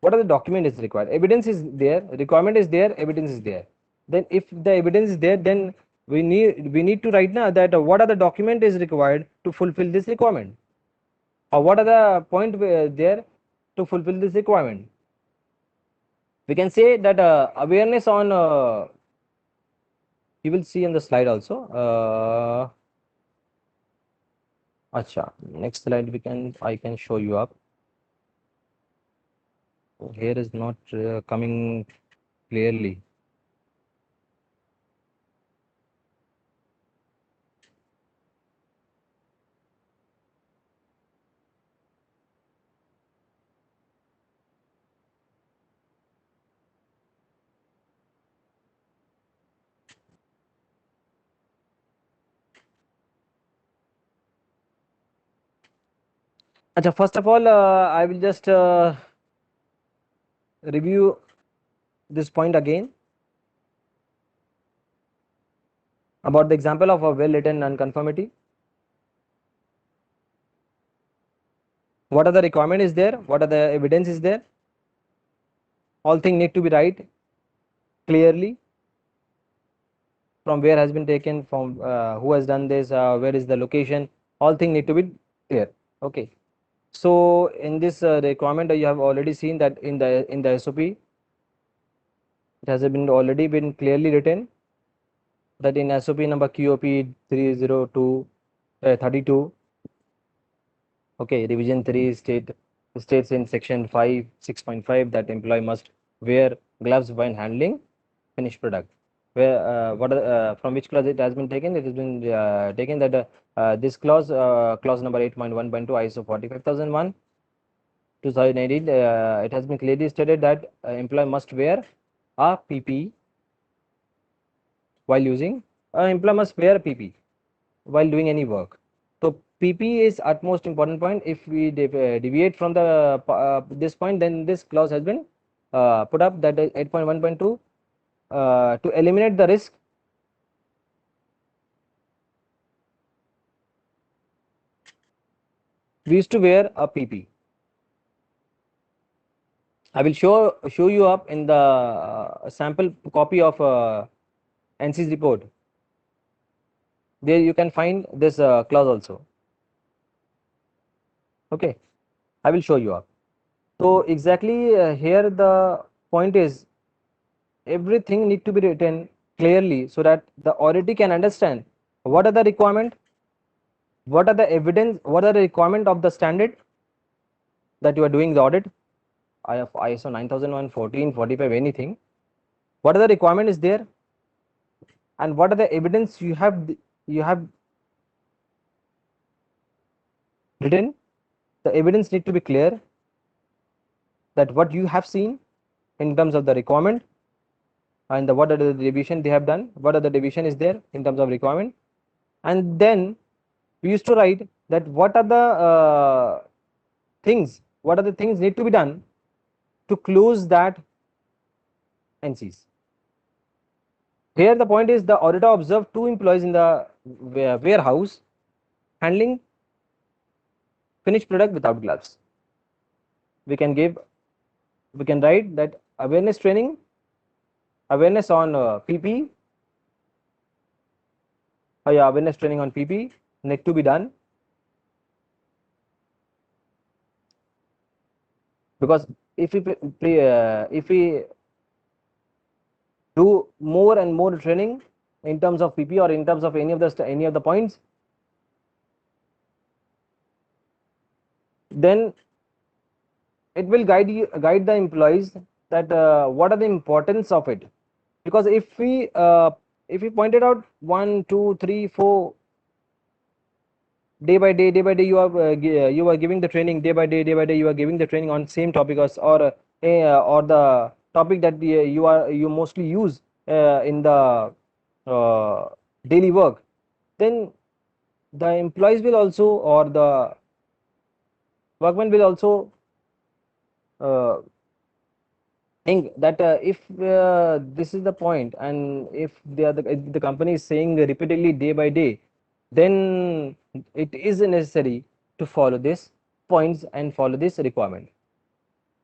What are the document is required? Evidence is there, requirement is there, evidence is there. Then if the evidence is there, then we need to write now that what are the document is required to fulfill this requirement, or what are the point there to fulfill this requirement. We can say that awareness on you will see in the slide also. Acha, next slide I can show you up. Here is not coming clearly. Acha, first of all, I will just review this point again about the example of a well written non-conformity. What are the requirement is there, what are the evidence is there, all things need to be right clearly, from where has been taken, from who has done this, where is the location, all things need to be clear. Okay, so in this requirement you have already seen that in the SOP it has been already been clearly written that in SOP number QOP 30232, okay, revision 3 states in section 5 6.5 that employee must wear gloves while handling finished product. Where what from which clause it has been taken? It has been taken that this clause number 8.1.2 ISO 45001 2018, it has been clearly stated that employee must wear a PP while using employee must wear a PP while doing any work. So PP is utmost important point. If we deviate from the this point, then this clause has been put up, that is 8.1.2 to eliminate the risk we used to wear a PP. I will show you up in the sample copy of NC's report. There you can find this clause also. Okay, I will show you up. So exactly here the point is, everything need to be written clearly so that the auditor can understand what are the requirement, what are the evidence, what are the requirement of the standard that you are doing the audit. I have ISO 9001, 14, 45, anything. What are the requirement is there, and what are the evidence you have written. The evidence need to be clear, that what you have seen in terms of the requirement, and what are the deviation they have done, what are the deviation is there in terms of requirement. And then we used to write that what are the things need to be done to close that NCs. Here the point is, the auditor observed 2 employees in the warehouse handling finished product without gloves. We can write that awareness training, awareness on PP, awareness training on PP need to be done, because if we do more and more training in terms of PP or in terms of any of the points, then it will guide the employees that what are the importance of it. Because if we pointed out 1 2 3 4 day by day you are giving the training day by day you are giving the training on same topic, or the topic that you mostly use in the uh, daily work, then the employees will also, or the workmen will also uh, think that if this is the point, and if the company is saying repeatedly day by day, then it is necessary to follow this points and follow this requirement.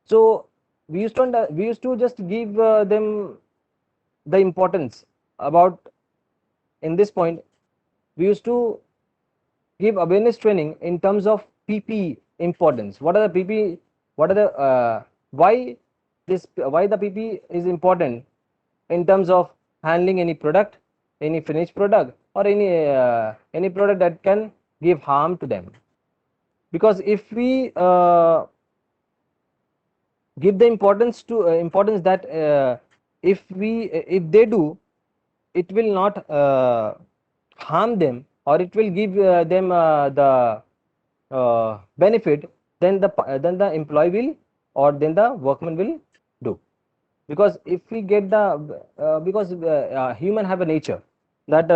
So we used to just give them the importance about, in this point we used to give awareness training in terms of PP importance. What are the PP? What are the why the PP is important in terms of handling any product, any finished product, or any product that can give harm to them. Because if we give the importance that if they do, it will not harm them, or it will give them the benefit, then the employee will, or then the workman will do. Because if we get the because human have a nature that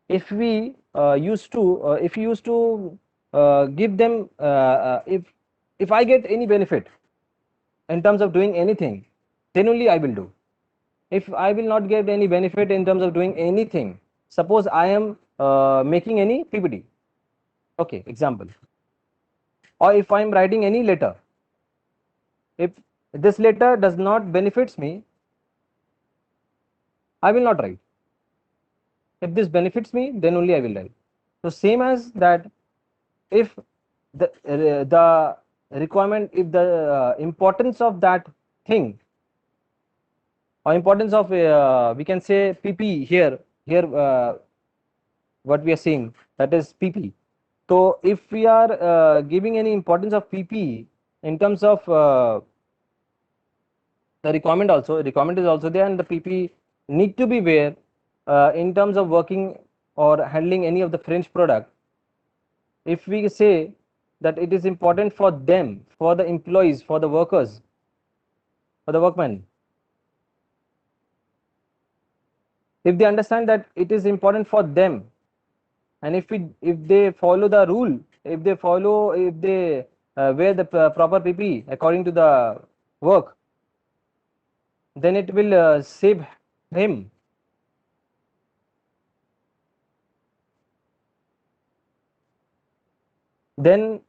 if we used to give them if I get any benefit in terms of doing anything, then only I will do. If I will not get any benefit in terms of doing anything, suppose I am making any PPT, okay, example, or if I am writing any letter, if this letter does not benefits me, I will not write. If this benefits me, then only I will write. So same as that, if the requirement, if the importance of that thing, or importance of we can say PP here what we are seeing, that is PP. So if we are giving any importance of PP in terms of the requirement is also there, and the PP need to be where in terms of working or handling any of the French product. If we say that it is important for them, for the employees, for the workers, for the workmen, if they understand that it is important for them, and if they follow the rule, if they wear the proper PP according to the work, then it will save him. Then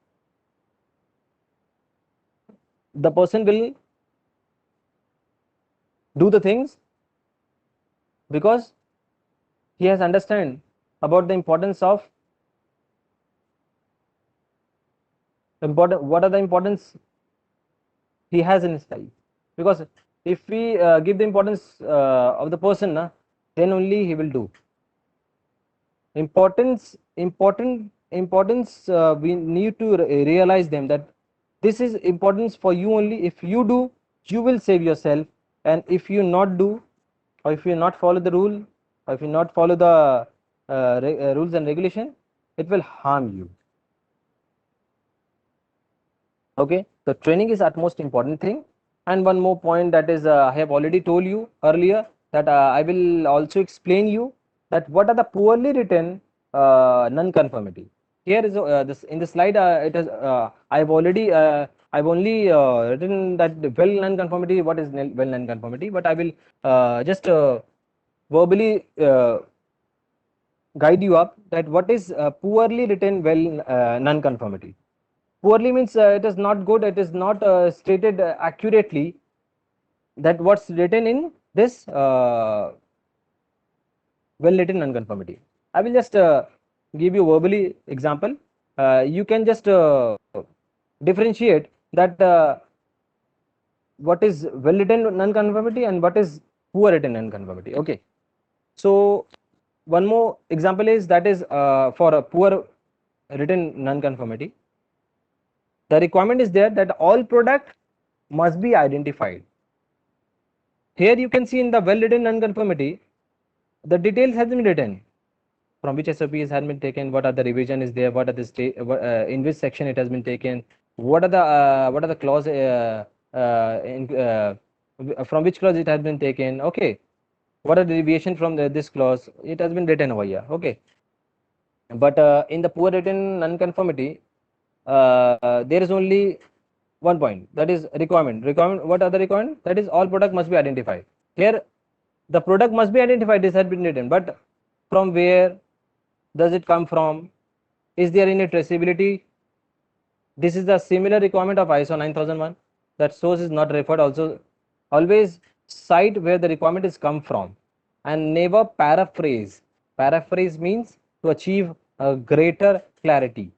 the person will do the things because he has understand about the importance of what are the importance he has in his life. Because if we give the importance of the person, then only he will do. Importance we need to realize them that this is importance for you only. If you do, you will save yourself, and if you not do, or if you not follow the rule, or if you not follow the rules and regulation, it will harm you. Okay, so training is utmost important thing. And one more point, that is I have already told you earlier, that I will also explain you that what are the poorly written non-conformity. Here is this in the slide, it is I've only written that well non-conformity, what is well non-conformity, but I will just verbally guide you up that what is poorly written well non-conformity. Poorly means it is not good, it is not stated accurately that what's written in this well written non-conformity. I will just give you verbally example. You can just differentiate that what is well written non-conformity and what is poor written non-conformity. Okay, so one more example is that is for a poor written non-conformity. The requirement is there that all product must be identified. Here you can see in the well written nonconformity, the details has been written, from which SOPs has been taken, what are the revision is there, what are the state, in which section it has been taken, what are the clause from which clause it has been taken. Okay, what are the deviation from this clause, it has been written over here. Okay, but in the poor written nonconformity, there is only one point, that is requirement. What are the requirement? That is all product must be identified. Here the product must be identified, this has been written, but from where does it come from? Is there any traceability? This is the similar requirement of ISO 9001, that source is not referred. Also, always cite where the requirement is come from, and never paraphrase. Paraphrase means to achieve a greater clarity.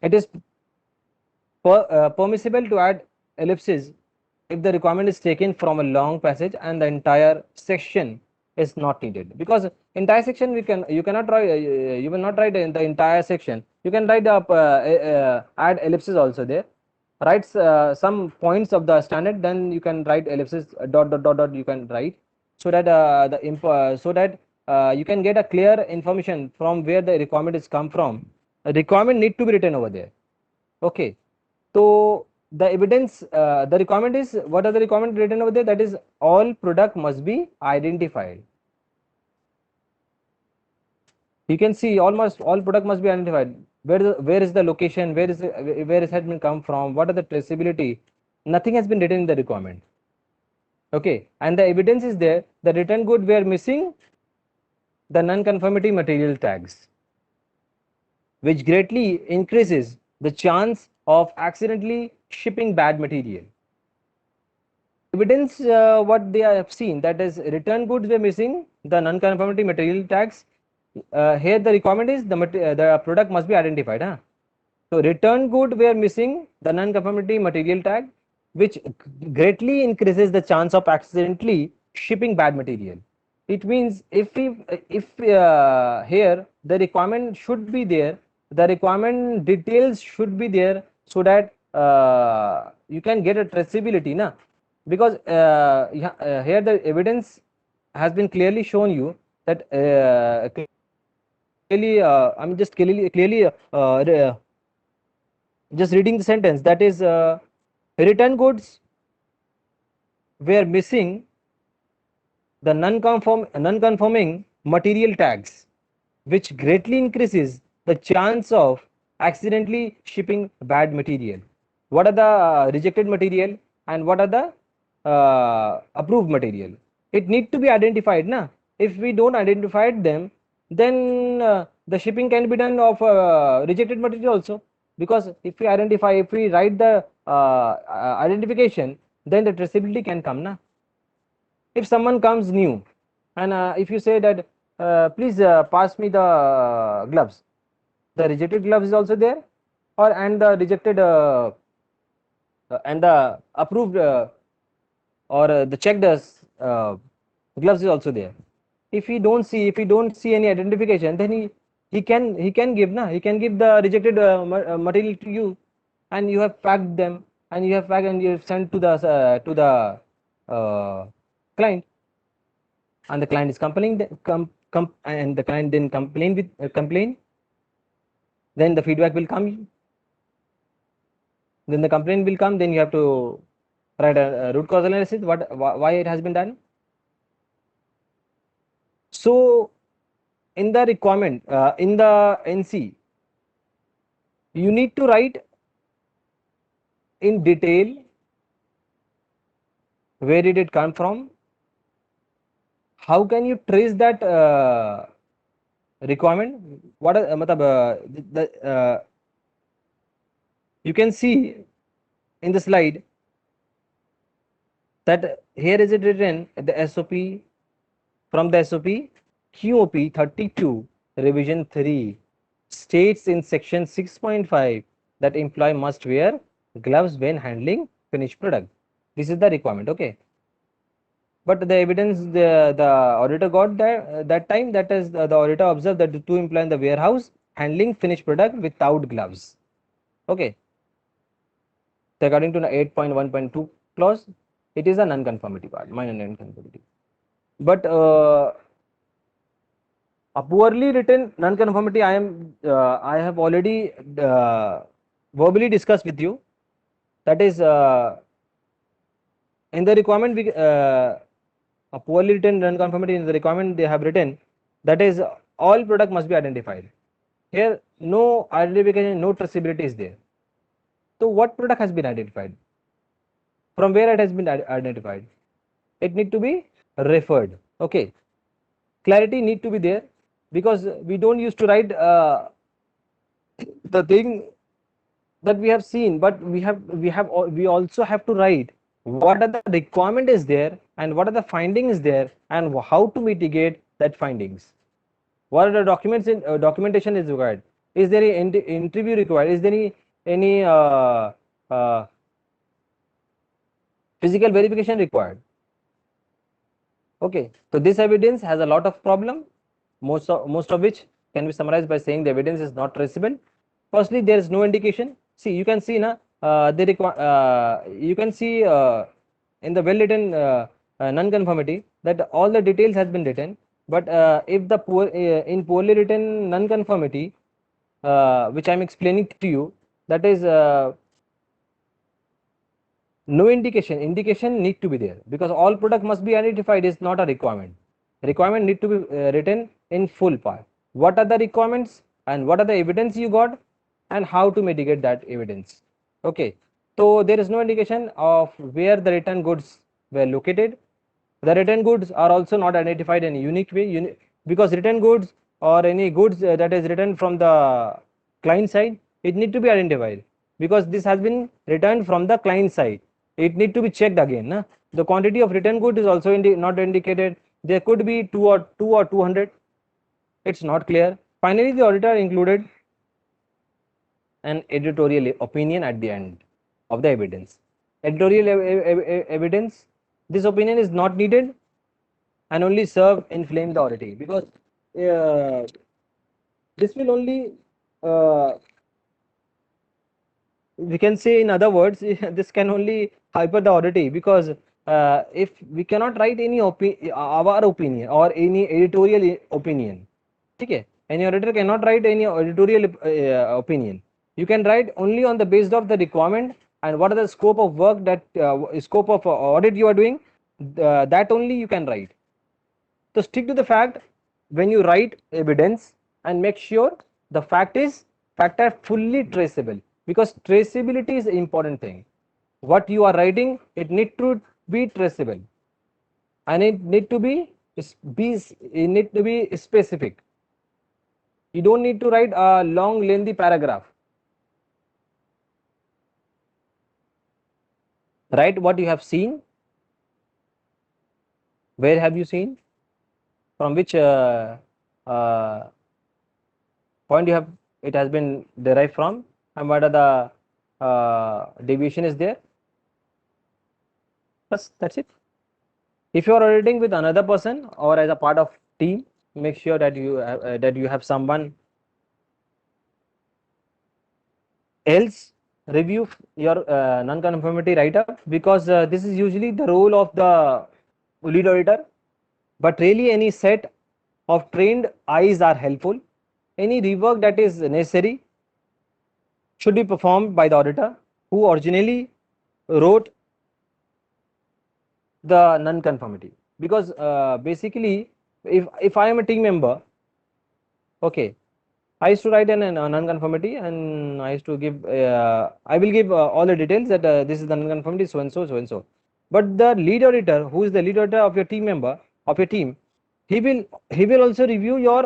It is permissible to add ellipses if the requirement is taken from a long passage and the entire section is not needed, because entire section you cannot write, you will not write in the entire section. You can write up add ellipses also there. Write some points of the standard, then you can write ellipses, dot dot dot dot you can write, so that you can get a clear information from where the requirement is come from. A requirement need to be written over there. Okay, so the evidence, the requirement is, what are the requirement written over there? That is, all product must be identified. You can see almost all product must be identified. Where is the location? Where it has been come from? What are the traceability? Nothing has been written in the requirement. Okay, and the evidence is there. The return good we are missing the non-conformity material tags, which greatly increases the chance of accidentally shipping bad material. Evidence what they have seen, that is, return goods were missing the non-conformity material tags. Here the requirement is the product must be identified. So return good were missing the non-conformity material tag, which greatly increases the chance of accidentally shipping bad material. It means if here the requirement should be there, the requirement details should be there, so that you can get a traceability, na? Because here the evidence has been clearly shown you that clearly, I'm just clearly just reading the sentence, that is, return goods were missing the non-conforming material tags, which greatly increases the chance of accidentally shipping bad material. What are the rejected material and what are the approved material? It need to be identified, na? If we don't identify them, then the shipping can be done of rejected material also, because if we write the identification, then the traceability can come, na? If someone comes new and if you say that please pass me the gloves, the rejected gloves is also there, or and the rejected and the approved or the checked gloves is also there. If we don't see any identification, then he can give, na, he can give the rejected material to you, and you have packed them, and you have sent to the client, and the client is complaining, and the client then complain, then the feedback will come, then the complaint will come, then you have to write a root cause analysis, why it has been done. So in the requirement, in the NC, you need to write in detail where did it come from, how can you trace that requirement, what you can see in the slide that here is it written, the SOP, from the SOP QOP 32 revision 3 states in section 6.5 that employee must wear gloves when handling finished product. This is the requirement. Okay, but the evidence the auditor got that time, that is the auditor observed that the two employees in the warehouse handling finished product without gloves. Okay. So according to the 8.1.2 clause, it is a non-conformity part, minor non-conformity. But a poorly written non-conformity, I have already verbally discussed with you. That is in the requirement a poorly written non-conformity in the requirement they have written, that is all product must be identified. Here no identification, no traceability is there. So what product has been identified? From where it has been identified? It need to be referred. Okay, clarity need to be there, because we don't used to write the thing that we have seen, but we also have to write what are the requirement is there and what are the findings there and how to mitigate that findings. What are the documents in documentation is required? Is there any interview required? Is there any uh, physical verification required? Okay, so this evidence has a lot of problem, most of which can be summarized by saying the evidence is not traceable. Firstly, there is no indication. See, you can see na you can see in the well written non-conformity that all the details has been written, but if the in poorly written non-conformity, which I am explaining to you, that is no indication need to be there, because all product must be identified is not a requirement need to be written in full part. What are the requirements and what are the evidence you got and how to mitigate that evidence. Okay, so there is no indication of where the return goods were located. The return goods are also not identified in a unique way, because return goods or any goods that is written from the client side, it need to be identified, because this has been returned from the client side. It need to be checked again. Na? The quantity of return good is also not indicated. There could be 200. It's not clear. Finally, the auditor included an editorial opinion at the end of the evidence. Editorial evidence, this opinion is not needed and only serve inflame the authority, because this will only we can say in other words this can only hyper the authority, because if we cannot write any our opinion or any editorial opinion, okay, any auditor cannot write any editorial opinion. You can write only on the basis of the requirement and what are the scope of work, that scope of audit you are doing, that only you can write. So stick to the fact when you write evidence, and make sure the fact are fully traceable, because traceability is important thing. What you are writing, it need to be traceable, and it need to be specific. You don't need to write a long lengthy paragraph. Write what you have seen. Where have you seen? From which uh, point you have it has been derived from, and what are the deviation is there. That's it. If you are auditing with another person or as a part of team, make sure that you have someone else review your non-conformity write-up, because this is usually the role of the lead auditor, but really any set of trained eyes are helpful. Any rework that is necessary should be performed by the auditor who originally wrote the non-conformity, because basically if I am a team member, okay, I used to write an non-conformity, and I used to give I will give all the details that this is the non-conformity so and so so and so. But the lead auditor, who is the lead auditor of your team member of your team, he will also review your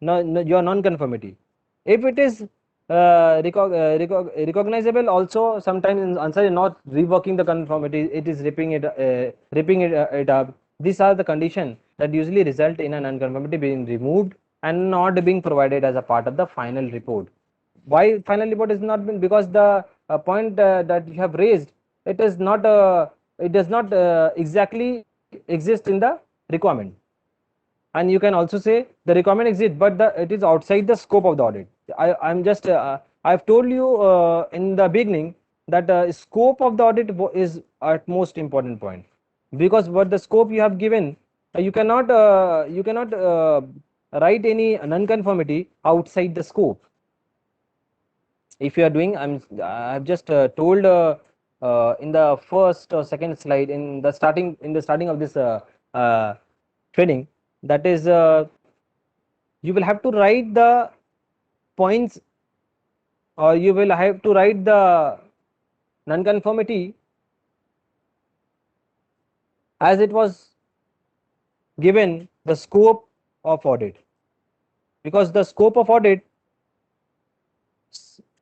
your non-conformity. If it is recognizable, also sometimes in answer is not reworking the conformity, it is ripping it up. These are the conditions that usually result in a non-conformity being removed and not being provided as a part of the final report. Why final report is not been? Because the point that you have raised, it is not it does not exactly exist in the requirement. And you can also say the requirement exists, but it is outside the scope of the audit. I'm just I've told you in the beginning that scope of the audit is at most important point, because what the scope you have given, you cannot write any non-conformity outside the scope. If you are doing, I've just told in the first or second slide, in the starting of this training, that is you will have to write the points, or you will have to write the non-conformity as it was given the scope of audit, because the scope of audit,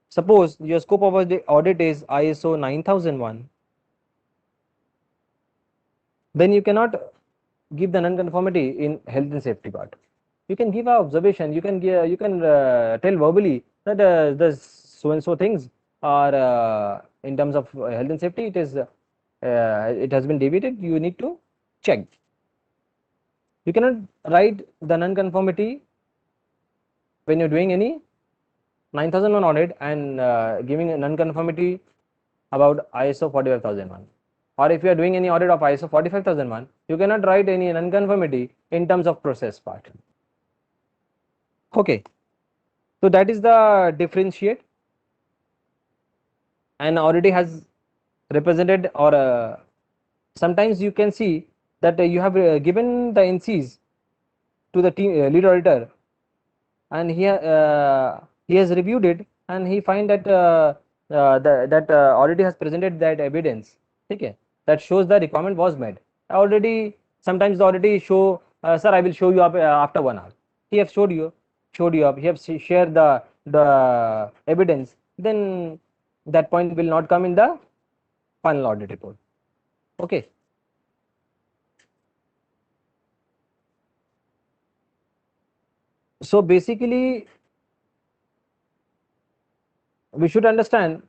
suppose your scope of the audit is ISO 9001, then you cannot give the non-conformity in health and safety part. You can give an observation, you can tell verbally that the so and so things are in terms of health and safety, it has been deviated, you need to check. You cannot write the non-conformity when you're doing any 9001 audit and giving a non-conformity about ISO 45001. Or if you are doing any audit of ISO 45001, you cannot write any non-conformity in terms of process part. Okay, so that is the differentiate. And already has represented, or sometimes you can see that you have given the NCs to the team, lead auditor, and he has reviewed it, and he find that that already has presented that evidence, okay, that shows the requirement was met. Already sometimes already show, sir, I will show you up after 1 hour. He have showed you up, he have shared the evidence, then that point will not come in the final audit report. Okay. So basically we should understand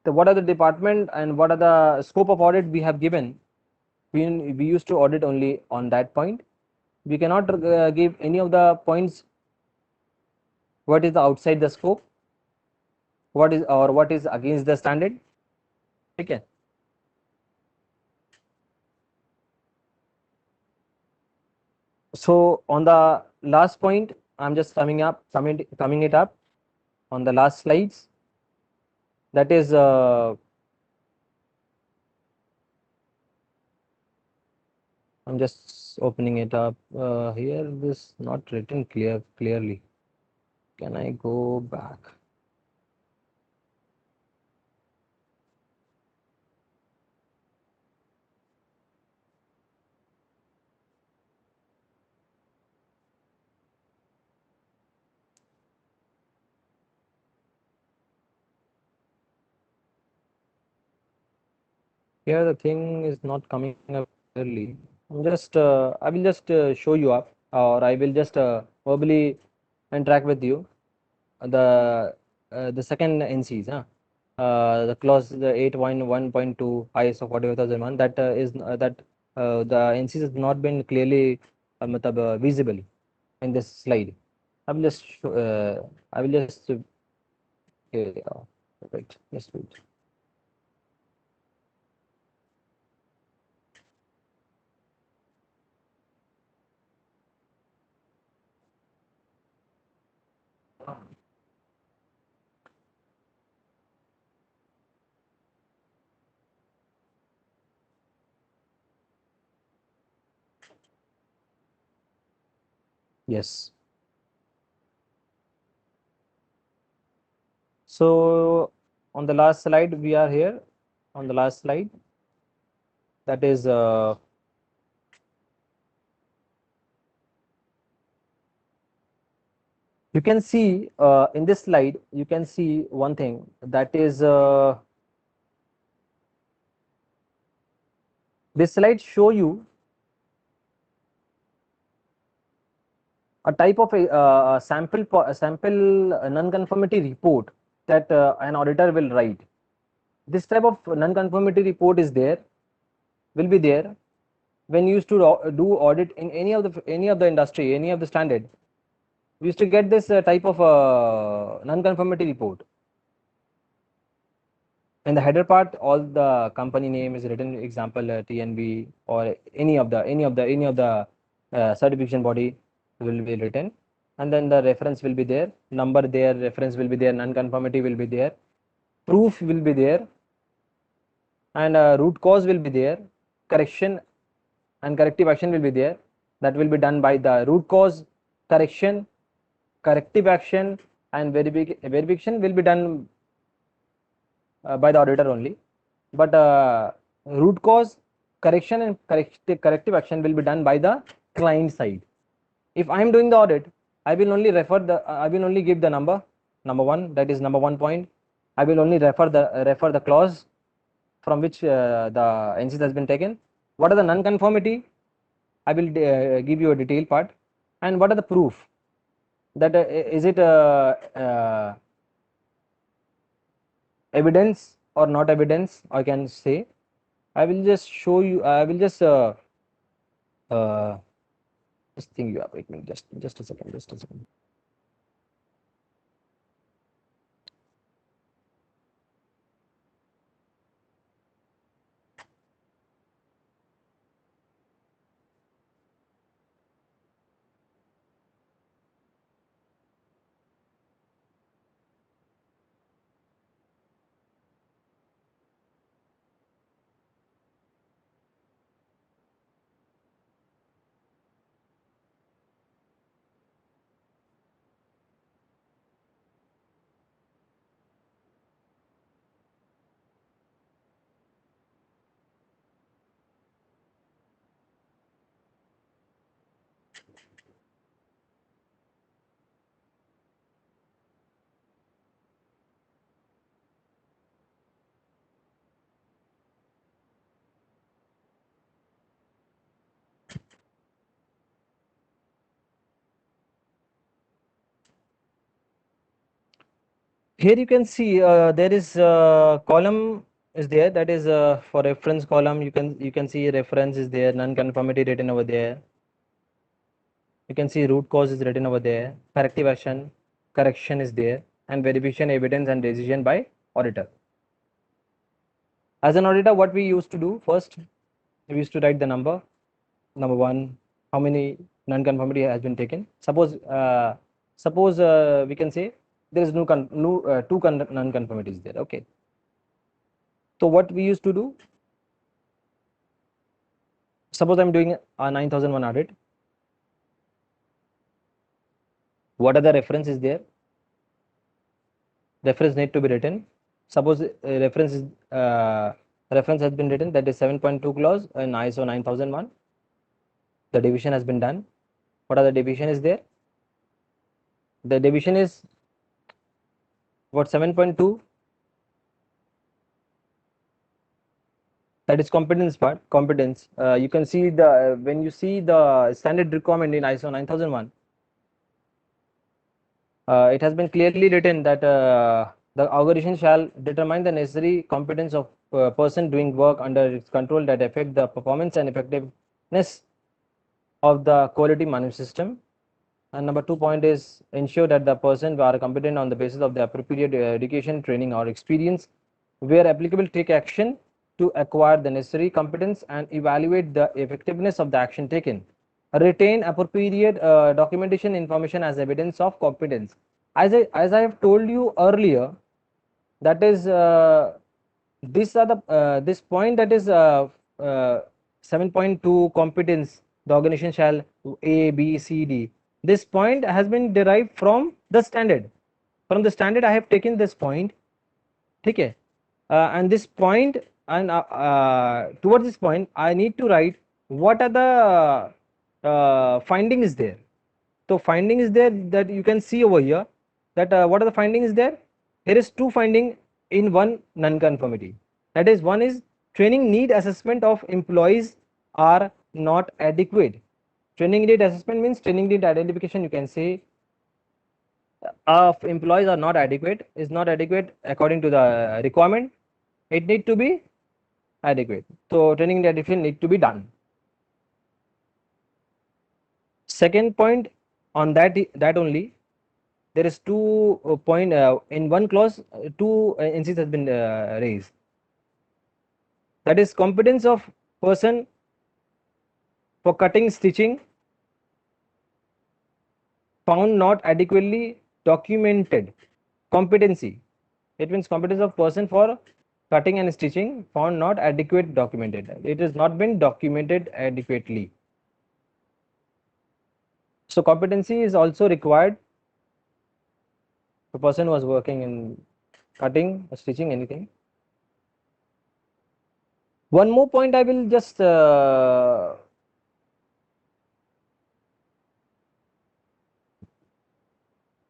what are the department and what are the scope of audit we have given. We used to audit only on that point. We cannot give any of the points what is outside the scope, what is against the standard. Okay. So on the last point, I'm just summing it up on the last slides. That is I'm just opening it up here. This not written clearly. Can I go back? Here the thing is not coming up clearly. I will just show you up, or I will just verbally interact with you. The second NCs, the clause, the 8.1.2 ISO 45001, that the NCs has not been clearly visible in this slide. I will just okay, wait, just wait. Yes. So on the last slide, we are here on the last slide. That is you can see in this slide, you can see one thing, that is this slide show you a type of a sample non-conformity report that an auditor will write. This type of non-conformity report will be there when you used to do audit in any of the industry, any of the standard. we used to get this type of non-conformity report. In the header part, all the company name is written, example TNB or any of the certification body will be written, and then the reference will be there, number there, reference will be there, non-conformity will be there, proof will be there, and root cause will be there, correction and corrective action will be there. That will be done by the root cause, correction, corrective action, and verification will be done by the auditor only. But root cause, correction, and corrective action will be done by the client side. If I am doing the audit, I will only give the number one, that is number 1 point. I will only refer the clause from which the NC has been taken. What are the non-conformity? I will give you a detailed part. And what are the proof? That is it evidence or not evidence? I can say. I will just show you. I will just think you up. Wait a minute. Just a second. Just a second. Here you can see there is a column is there, that is for reference column. You can see reference is there, non-conformity written over there. You can see root cause is written over there, corrective action, correction is there, and verification, evidence, and decision by auditor. As an auditor, what we used to do first, we used to write the number 1, how many non-conformity has been taken. Suppose we can say there is two non-conformities there. Okay. So what we used to do, suppose I'm doing a 9001 audit. What are the references there? Reference need to be written. Suppose reference has been written, that is 7.2 clause in ISO 9001. The division has been done. What are the division is there? The division is what, 7.2, that is competence part. Competence, you can see the when you see the standard requirement in ISO 9001, it has been clearly written that the organization shall determine the necessary competence of person doing work under its control that affect the performance and effectiveness of the quality management system. And number 2 point is ensure that the person are competent on the basis of the appropriate education, training, or experience. Where applicable, take action to acquire the necessary competence and evaluate the effectiveness of the action taken. Retain appropriate documentation information as evidence of competence. As I have told you earlier, that is these are the this point, that is 7.2 competence. The organization shall A, B, C, D. This point has been derived from the standard. From the standard, I have taken this point. Okay, and this point, and towards this point, I need to write what are the findings there. So finding is there, that you can see over here, that what are the findings there. Here is 2 finding in one non-conformity. That is, one is training need assessment of employees are not adequate. Training need assessment means training need identification. You can say of employees are not adequate, is not adequate according to the requirement. It need to be adequate. So training need identification need to be done. Second point on that only there is two point in one clause two instances has been raised. That is competence of person for cutting stitching found not adequately documented. Competency, it means competence of person for cutting and stitching found not adequate documented. It has not been documented adequately. So competency is also required. The person was working in cutting or stitching anything. One more point I will just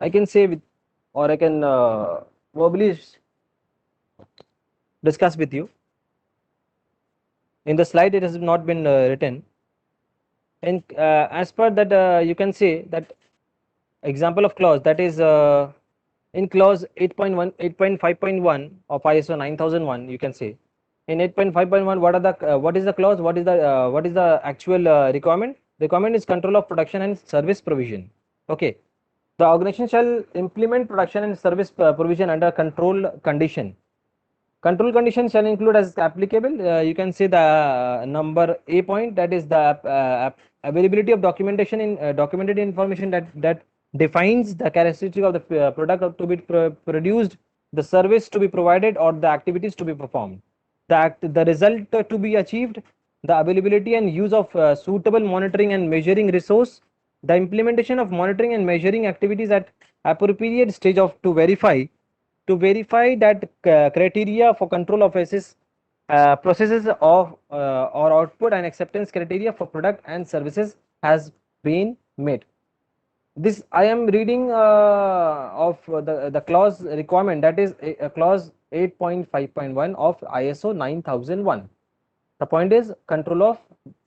I can say with, or I can verbally discuss with you. In the slide it has not been written, and as per that you can say that example of clause, that is in clause 8.1 8.5.1 of ISO 9001, you can say in 8.5.1 what are the what is the clause, what is the actual requirement is control of production and service provision. Okay, the organization shall implement production and service provision under control condition. Control conditions shall include as applicable, you can say the number A point, that is the availability of documentation in documented information that defines the characteristic of the product to be produced, the service to be provided, or the activities to be performed, the result to be achieved, the availability and use of suitable monitoring and measuring resource, the implementation of monitoring and measuring activities at appropriate stage of to verify that criteria for control of processes of or output and acceptance criteria for product and services has been met. This I am reading of the clause requirement, that is clause 8.5.1 of ISO 9001. The point is control of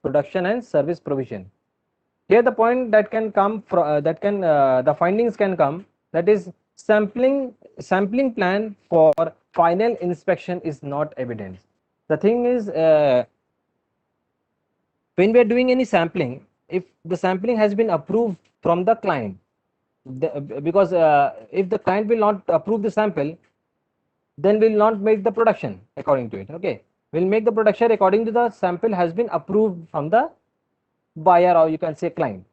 production and service provision. Here the point that can come from the findings can come, that is sampling plan for final inspection is not evident. The thing is when we are doing any sampling, if the sampling has been approved from the client, because if the client will not approve the sample, then we will not make the production according to it. Okay, we'll make the production according to the sample has been approved from the buyer, or you can say client.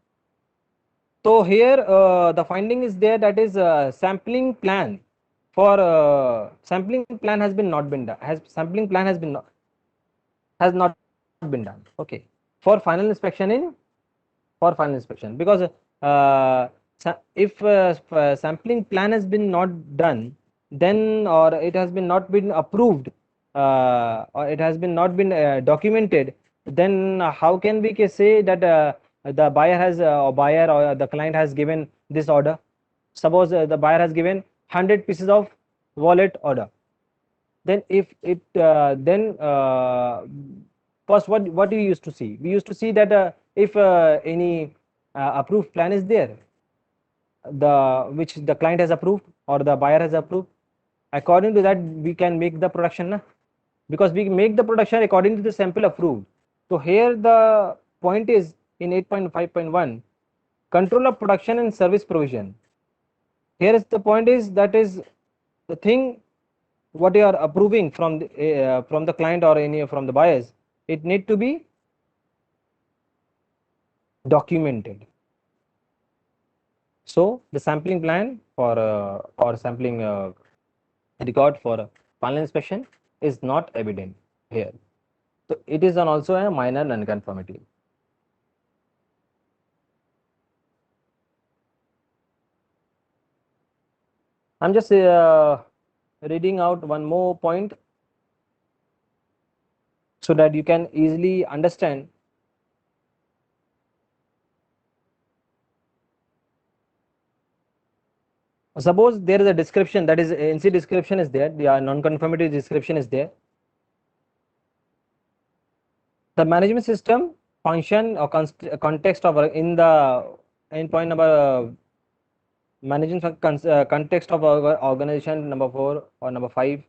So here the finding is there, that is sampling plan for sampling plan has been not been done, sampling plan has not been done. Okay, for final inspection because if sampling plan has been not done, then or it has been not been approved or it has been not been documented, then how can we say that the buyer has or buyer or the client has given this order? Suppose the buyer has given 100 pieces of wallet order, then if it then first what we used to see, we used to see that if any approved plan is there, the which the client has approved or the buyer has approved, according to that we can make the production, na? Because we make the production according to the sample approved. So here the point is in 8.5.1 control of production and service provision. Here is the point is, that is the thing what you are approving from the client or any from the buyers, it need to be documented. So the sampling plan for or sampling record for final inspection is not evident here. So it is also a minor nonconformity. I'm just reading out one more point so that you can easily understand. Suppose there is a description, that is NC description is there, the non-conformity description is there. The management system function or context of in the in point number managing context of organization number 4 or number 5.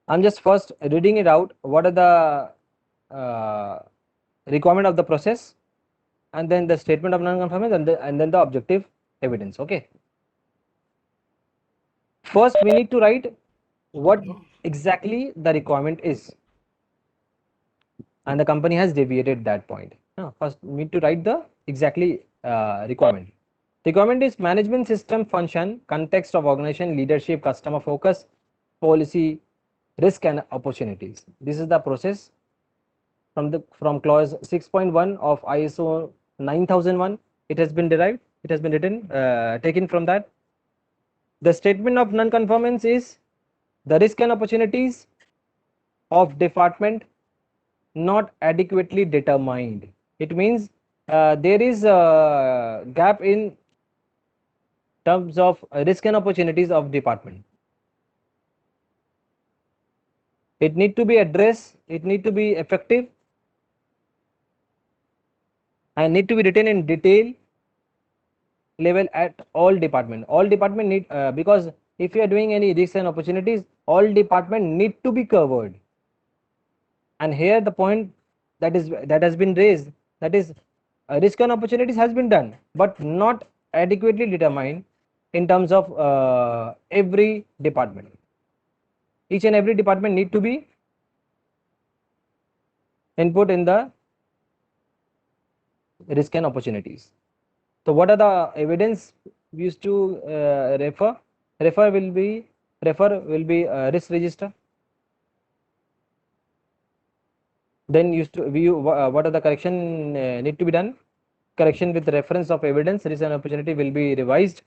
I'm just first reading it out. What are the requirement of the process, and then the statement of non-conformance, and then the objective evidence. Okay. First, we need to write what exactly the requirement is, and the company has deviated that point. First, we need to write the exactly requirement. Requirement is management system function, context of organization, leadership, customer focus, policy, risk and opportunities. This is the process from clause 6.1 of ISO 9001. It has been derived, it has been written, taken from that. The statement of non-conformance is the risk and opportunities of department not adequately determined. It means there is a gap in terms of risk and opportunities of department. It need to be addressed, it need to be effective, and need to be written in detail level at all department. All department need, because if you are doing any risks and opportunities, all department need to be covered. And here the point that has been raised, that is risk and opportunities has been done, but not adequately determined in terms of every department. Each and every department need to be input in the risk and opportunities. So what are the evidence we used to refer? Refer will be risk register. Then used to view what are the correction need to be done. Correction with reference of evidence, risk and opportunity will be revised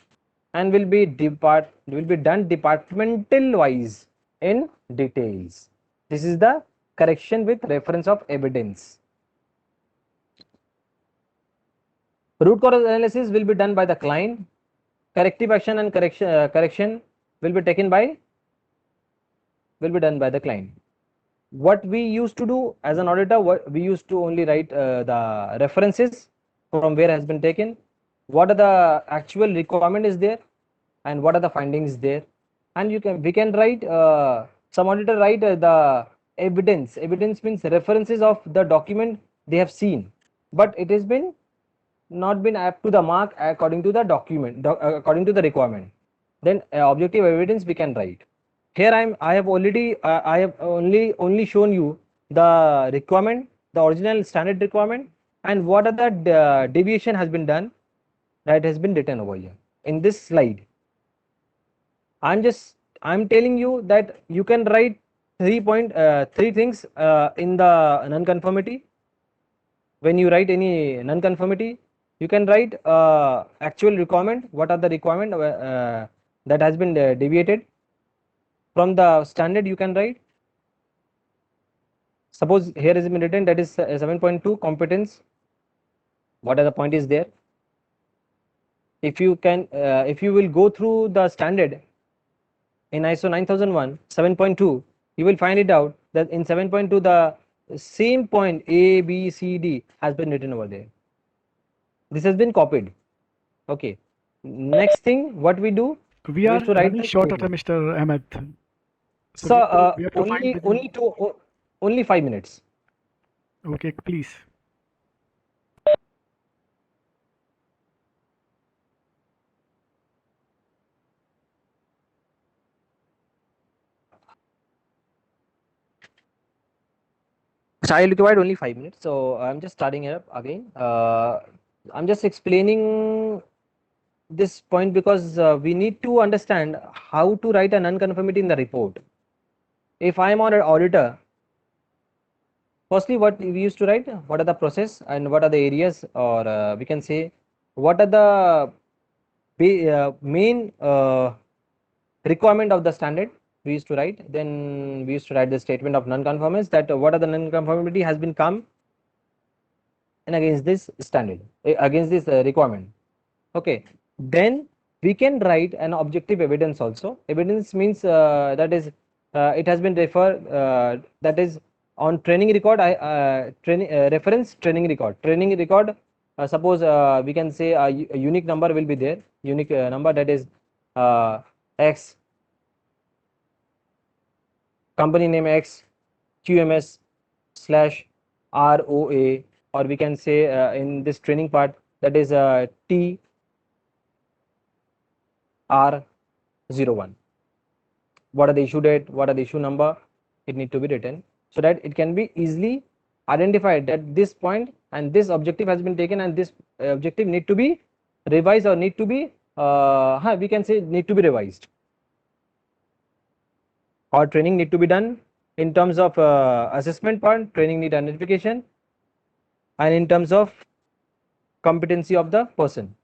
and will be done departmental wise in details. This is the correction with reference of evidence. Root cause analysis will be done by the client. Corrective action and correction will be done by the client. What we used to do as an auditor, we used to only write the references from where has been taken, what are the actual requirement is there, and what are the findings there, and we can write, some auditor write the evidence. Evidence means references of the document they have seen, but it has been not been up to the mark according to the document, according to the requirement. Then objective evidence we can write. Here I have only shown you the requirement, the original standard requirement, and what are the deviation has been done, that has been written over here in this slide. I'm telling you that you can write 3 things in the non-conformity. When you write any non-conformity, you can write actual requirement, what are the requirement that has been deviated from the standard. You can write, suppose here has been written that is 7.2 competence, what are the point is there. If you can if you will go through the standard in ISO 9001 7.2, you will find it out that in 7.2 the same point A, B, C, D has been written over there. This has been copied. Okay. Next thing, what we do, We are used to write running the short of statement. Mr. Ahmed. So we have to find within. only 5 minutes. Okay, please. So I required only 5 minutes. So I'm just starting it up again. I'm just explaining this point because we need to understand how to write a non-conformity in the report. If I am on an auditor, firstly, what we used to write, what are the process and what are the areas, or we can say what are the main requirement of the standard we used to write. Then we used to write the statement of non-conformance, that what are the non-conformity has been come and against this standard, against this requirement. Okay, then we can write an objective evidence also. Evidence means that is it has been referred, that is on training record. Reference training record. Suppose we can say a unique number will be there, unique number, that is X, company name X, QMS /ROA or we can say in this training part, that is TR01. What are the issue date, what are the issue number, it need to be written so that it can be easily identified that this point and this objective has been taken, and this objective need to be revised, or need to be we can say need to be revised, or training need to be done in terms of assessment part, training need identification, and in terms of competency of the person.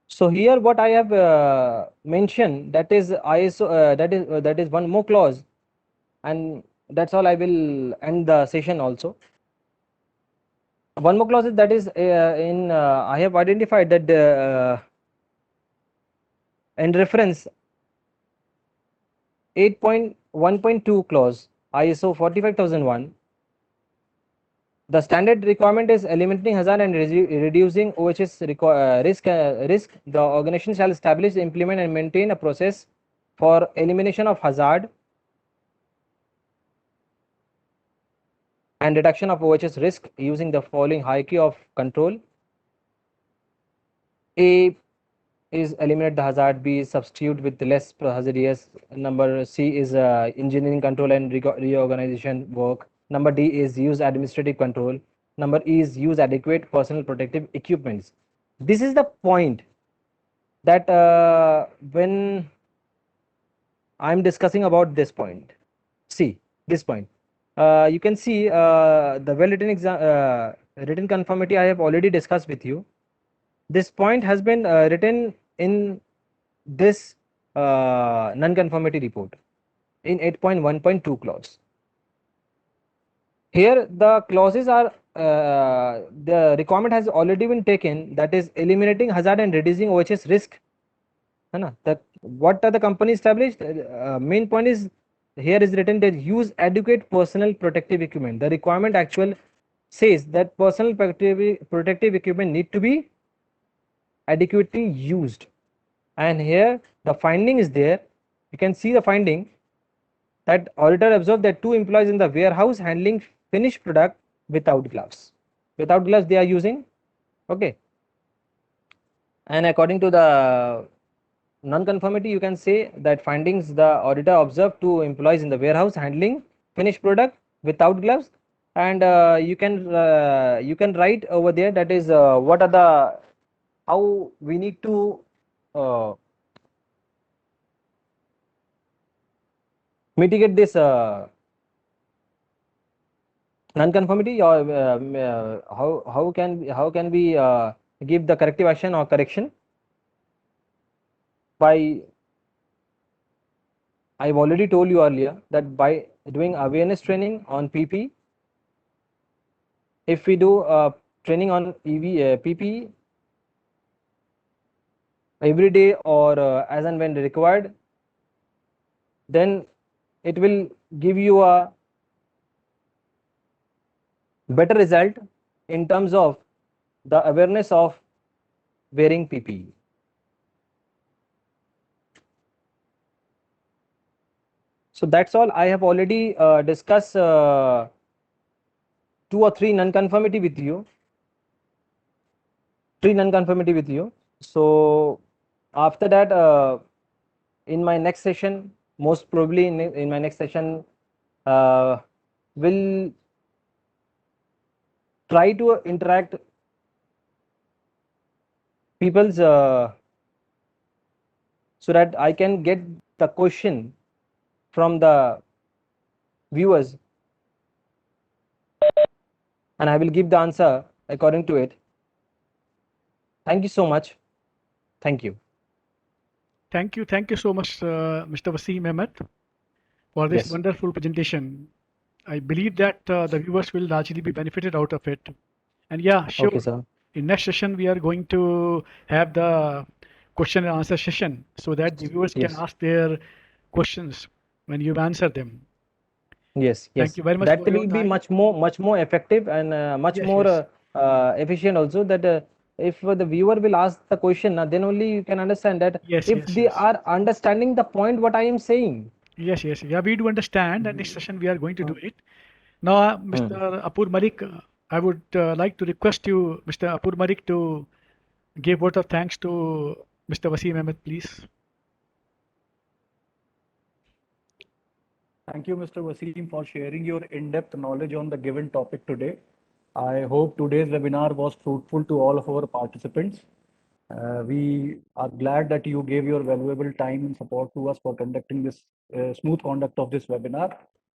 So here what I have mentioned, that is ISO, that is one more clause, and that's all. I will end the session also. One more clause is that is I have identified that in reference 8.1.2 clause ISO 45001, the standard requirement is eliminating hazard and reducing OHS risk. The organization shall establish, implement, and maintain a process for elimination of hazard and reduction of OHS risk using the following hierarchy of control. A is eliminate the hazard, B is substitute with less hazardous, number C is engineering control and reorganization work, number D is use administrative control, number E is use adequate personal protective equipments. This is the point that when I'm discussing about this point, see this point, you can see the well-written written conformity I have already discussed with you. This point has been written in this non-conformity report in 8.1.2 clause. Here the clauses are the requirement has already been taken, that is eliminating hazard and reducing OHS risk. That what are the company established? Main point is here is written that use adequate personal protective equipment. The requirement actual says that personal protective equipment need to be adequately used, and here the finding is there. You can see the finding that auditor observed that 2 employees in the warehouse handling finished product without gloves. Without gloves they are using, okay. And according to the non-conformity, you can say that findings, the auditor observed 2 employees in the warehouse handling finished product without gloves, and you can write over there, that is what are the, how we need to mitigate this non-conformity, or how can we give the corrective action or correction. By, I've already told you earlier that by doing awareness training on PP, if we do training on PP every day or as and when required, then it will give you a better result in terms of the awareness of wearing PPE. So that's all. I have already discussed 2 or 3 non-conformity with you. 3 non-conformity with you. So after that, in my next session, most probably in my next session, will try to interact people's so that I can get the question from the viewers, and I will give the answer according to it. Thank you so much. Thank you. Thank you so much, Mr. Wasim Ahmed, for this Yes. wonderful presentation. I believe that the viewers will largely be benefited out of it. And yeah, sure. Okay, sir. In next session, we are going to have the question and answer session so that the viewers Yes. can ask their questions when you answer them. Yes, yes. Thank you very much That for your will be time. much more effective and much Yes, more yes. efficient also, that if the viewer will ask the question, then only you can understand that Yes, if yes, they yes. are understanding the point what I am saying. Yes, yes. Yeah, we do understand, and next session we are going to do it. Now, Mr. Apur Malik, I would like to request you, Mr. Apur Malik, to give word of thanks to Mr. Wasim Ahmed, please. Thank you, Mr. Wasim, for sharing your in-depth knowledge on the given topic today. I hope today's webinar was fruitful to all of our participants. We are glad that you gave your valuable time and support to us for conducting this smooth conduct of this webinar.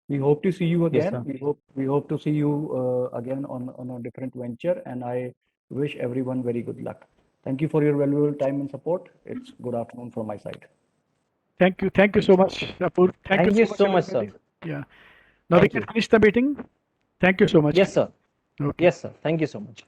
We hope to see you Yes, again. sir. We hope to see you again on a different venture, and I wish everyone very good luck. Thank you for your valuable time and support. It's good afternoon from my side. Thank you so much, Apur. Thank you Thank so you much, so much, sir. everybody. Yeah. Now we Thank can you. finish the meeting. Thank you so much. Yes, sir. Okay. Yes, sir. Thank you so much.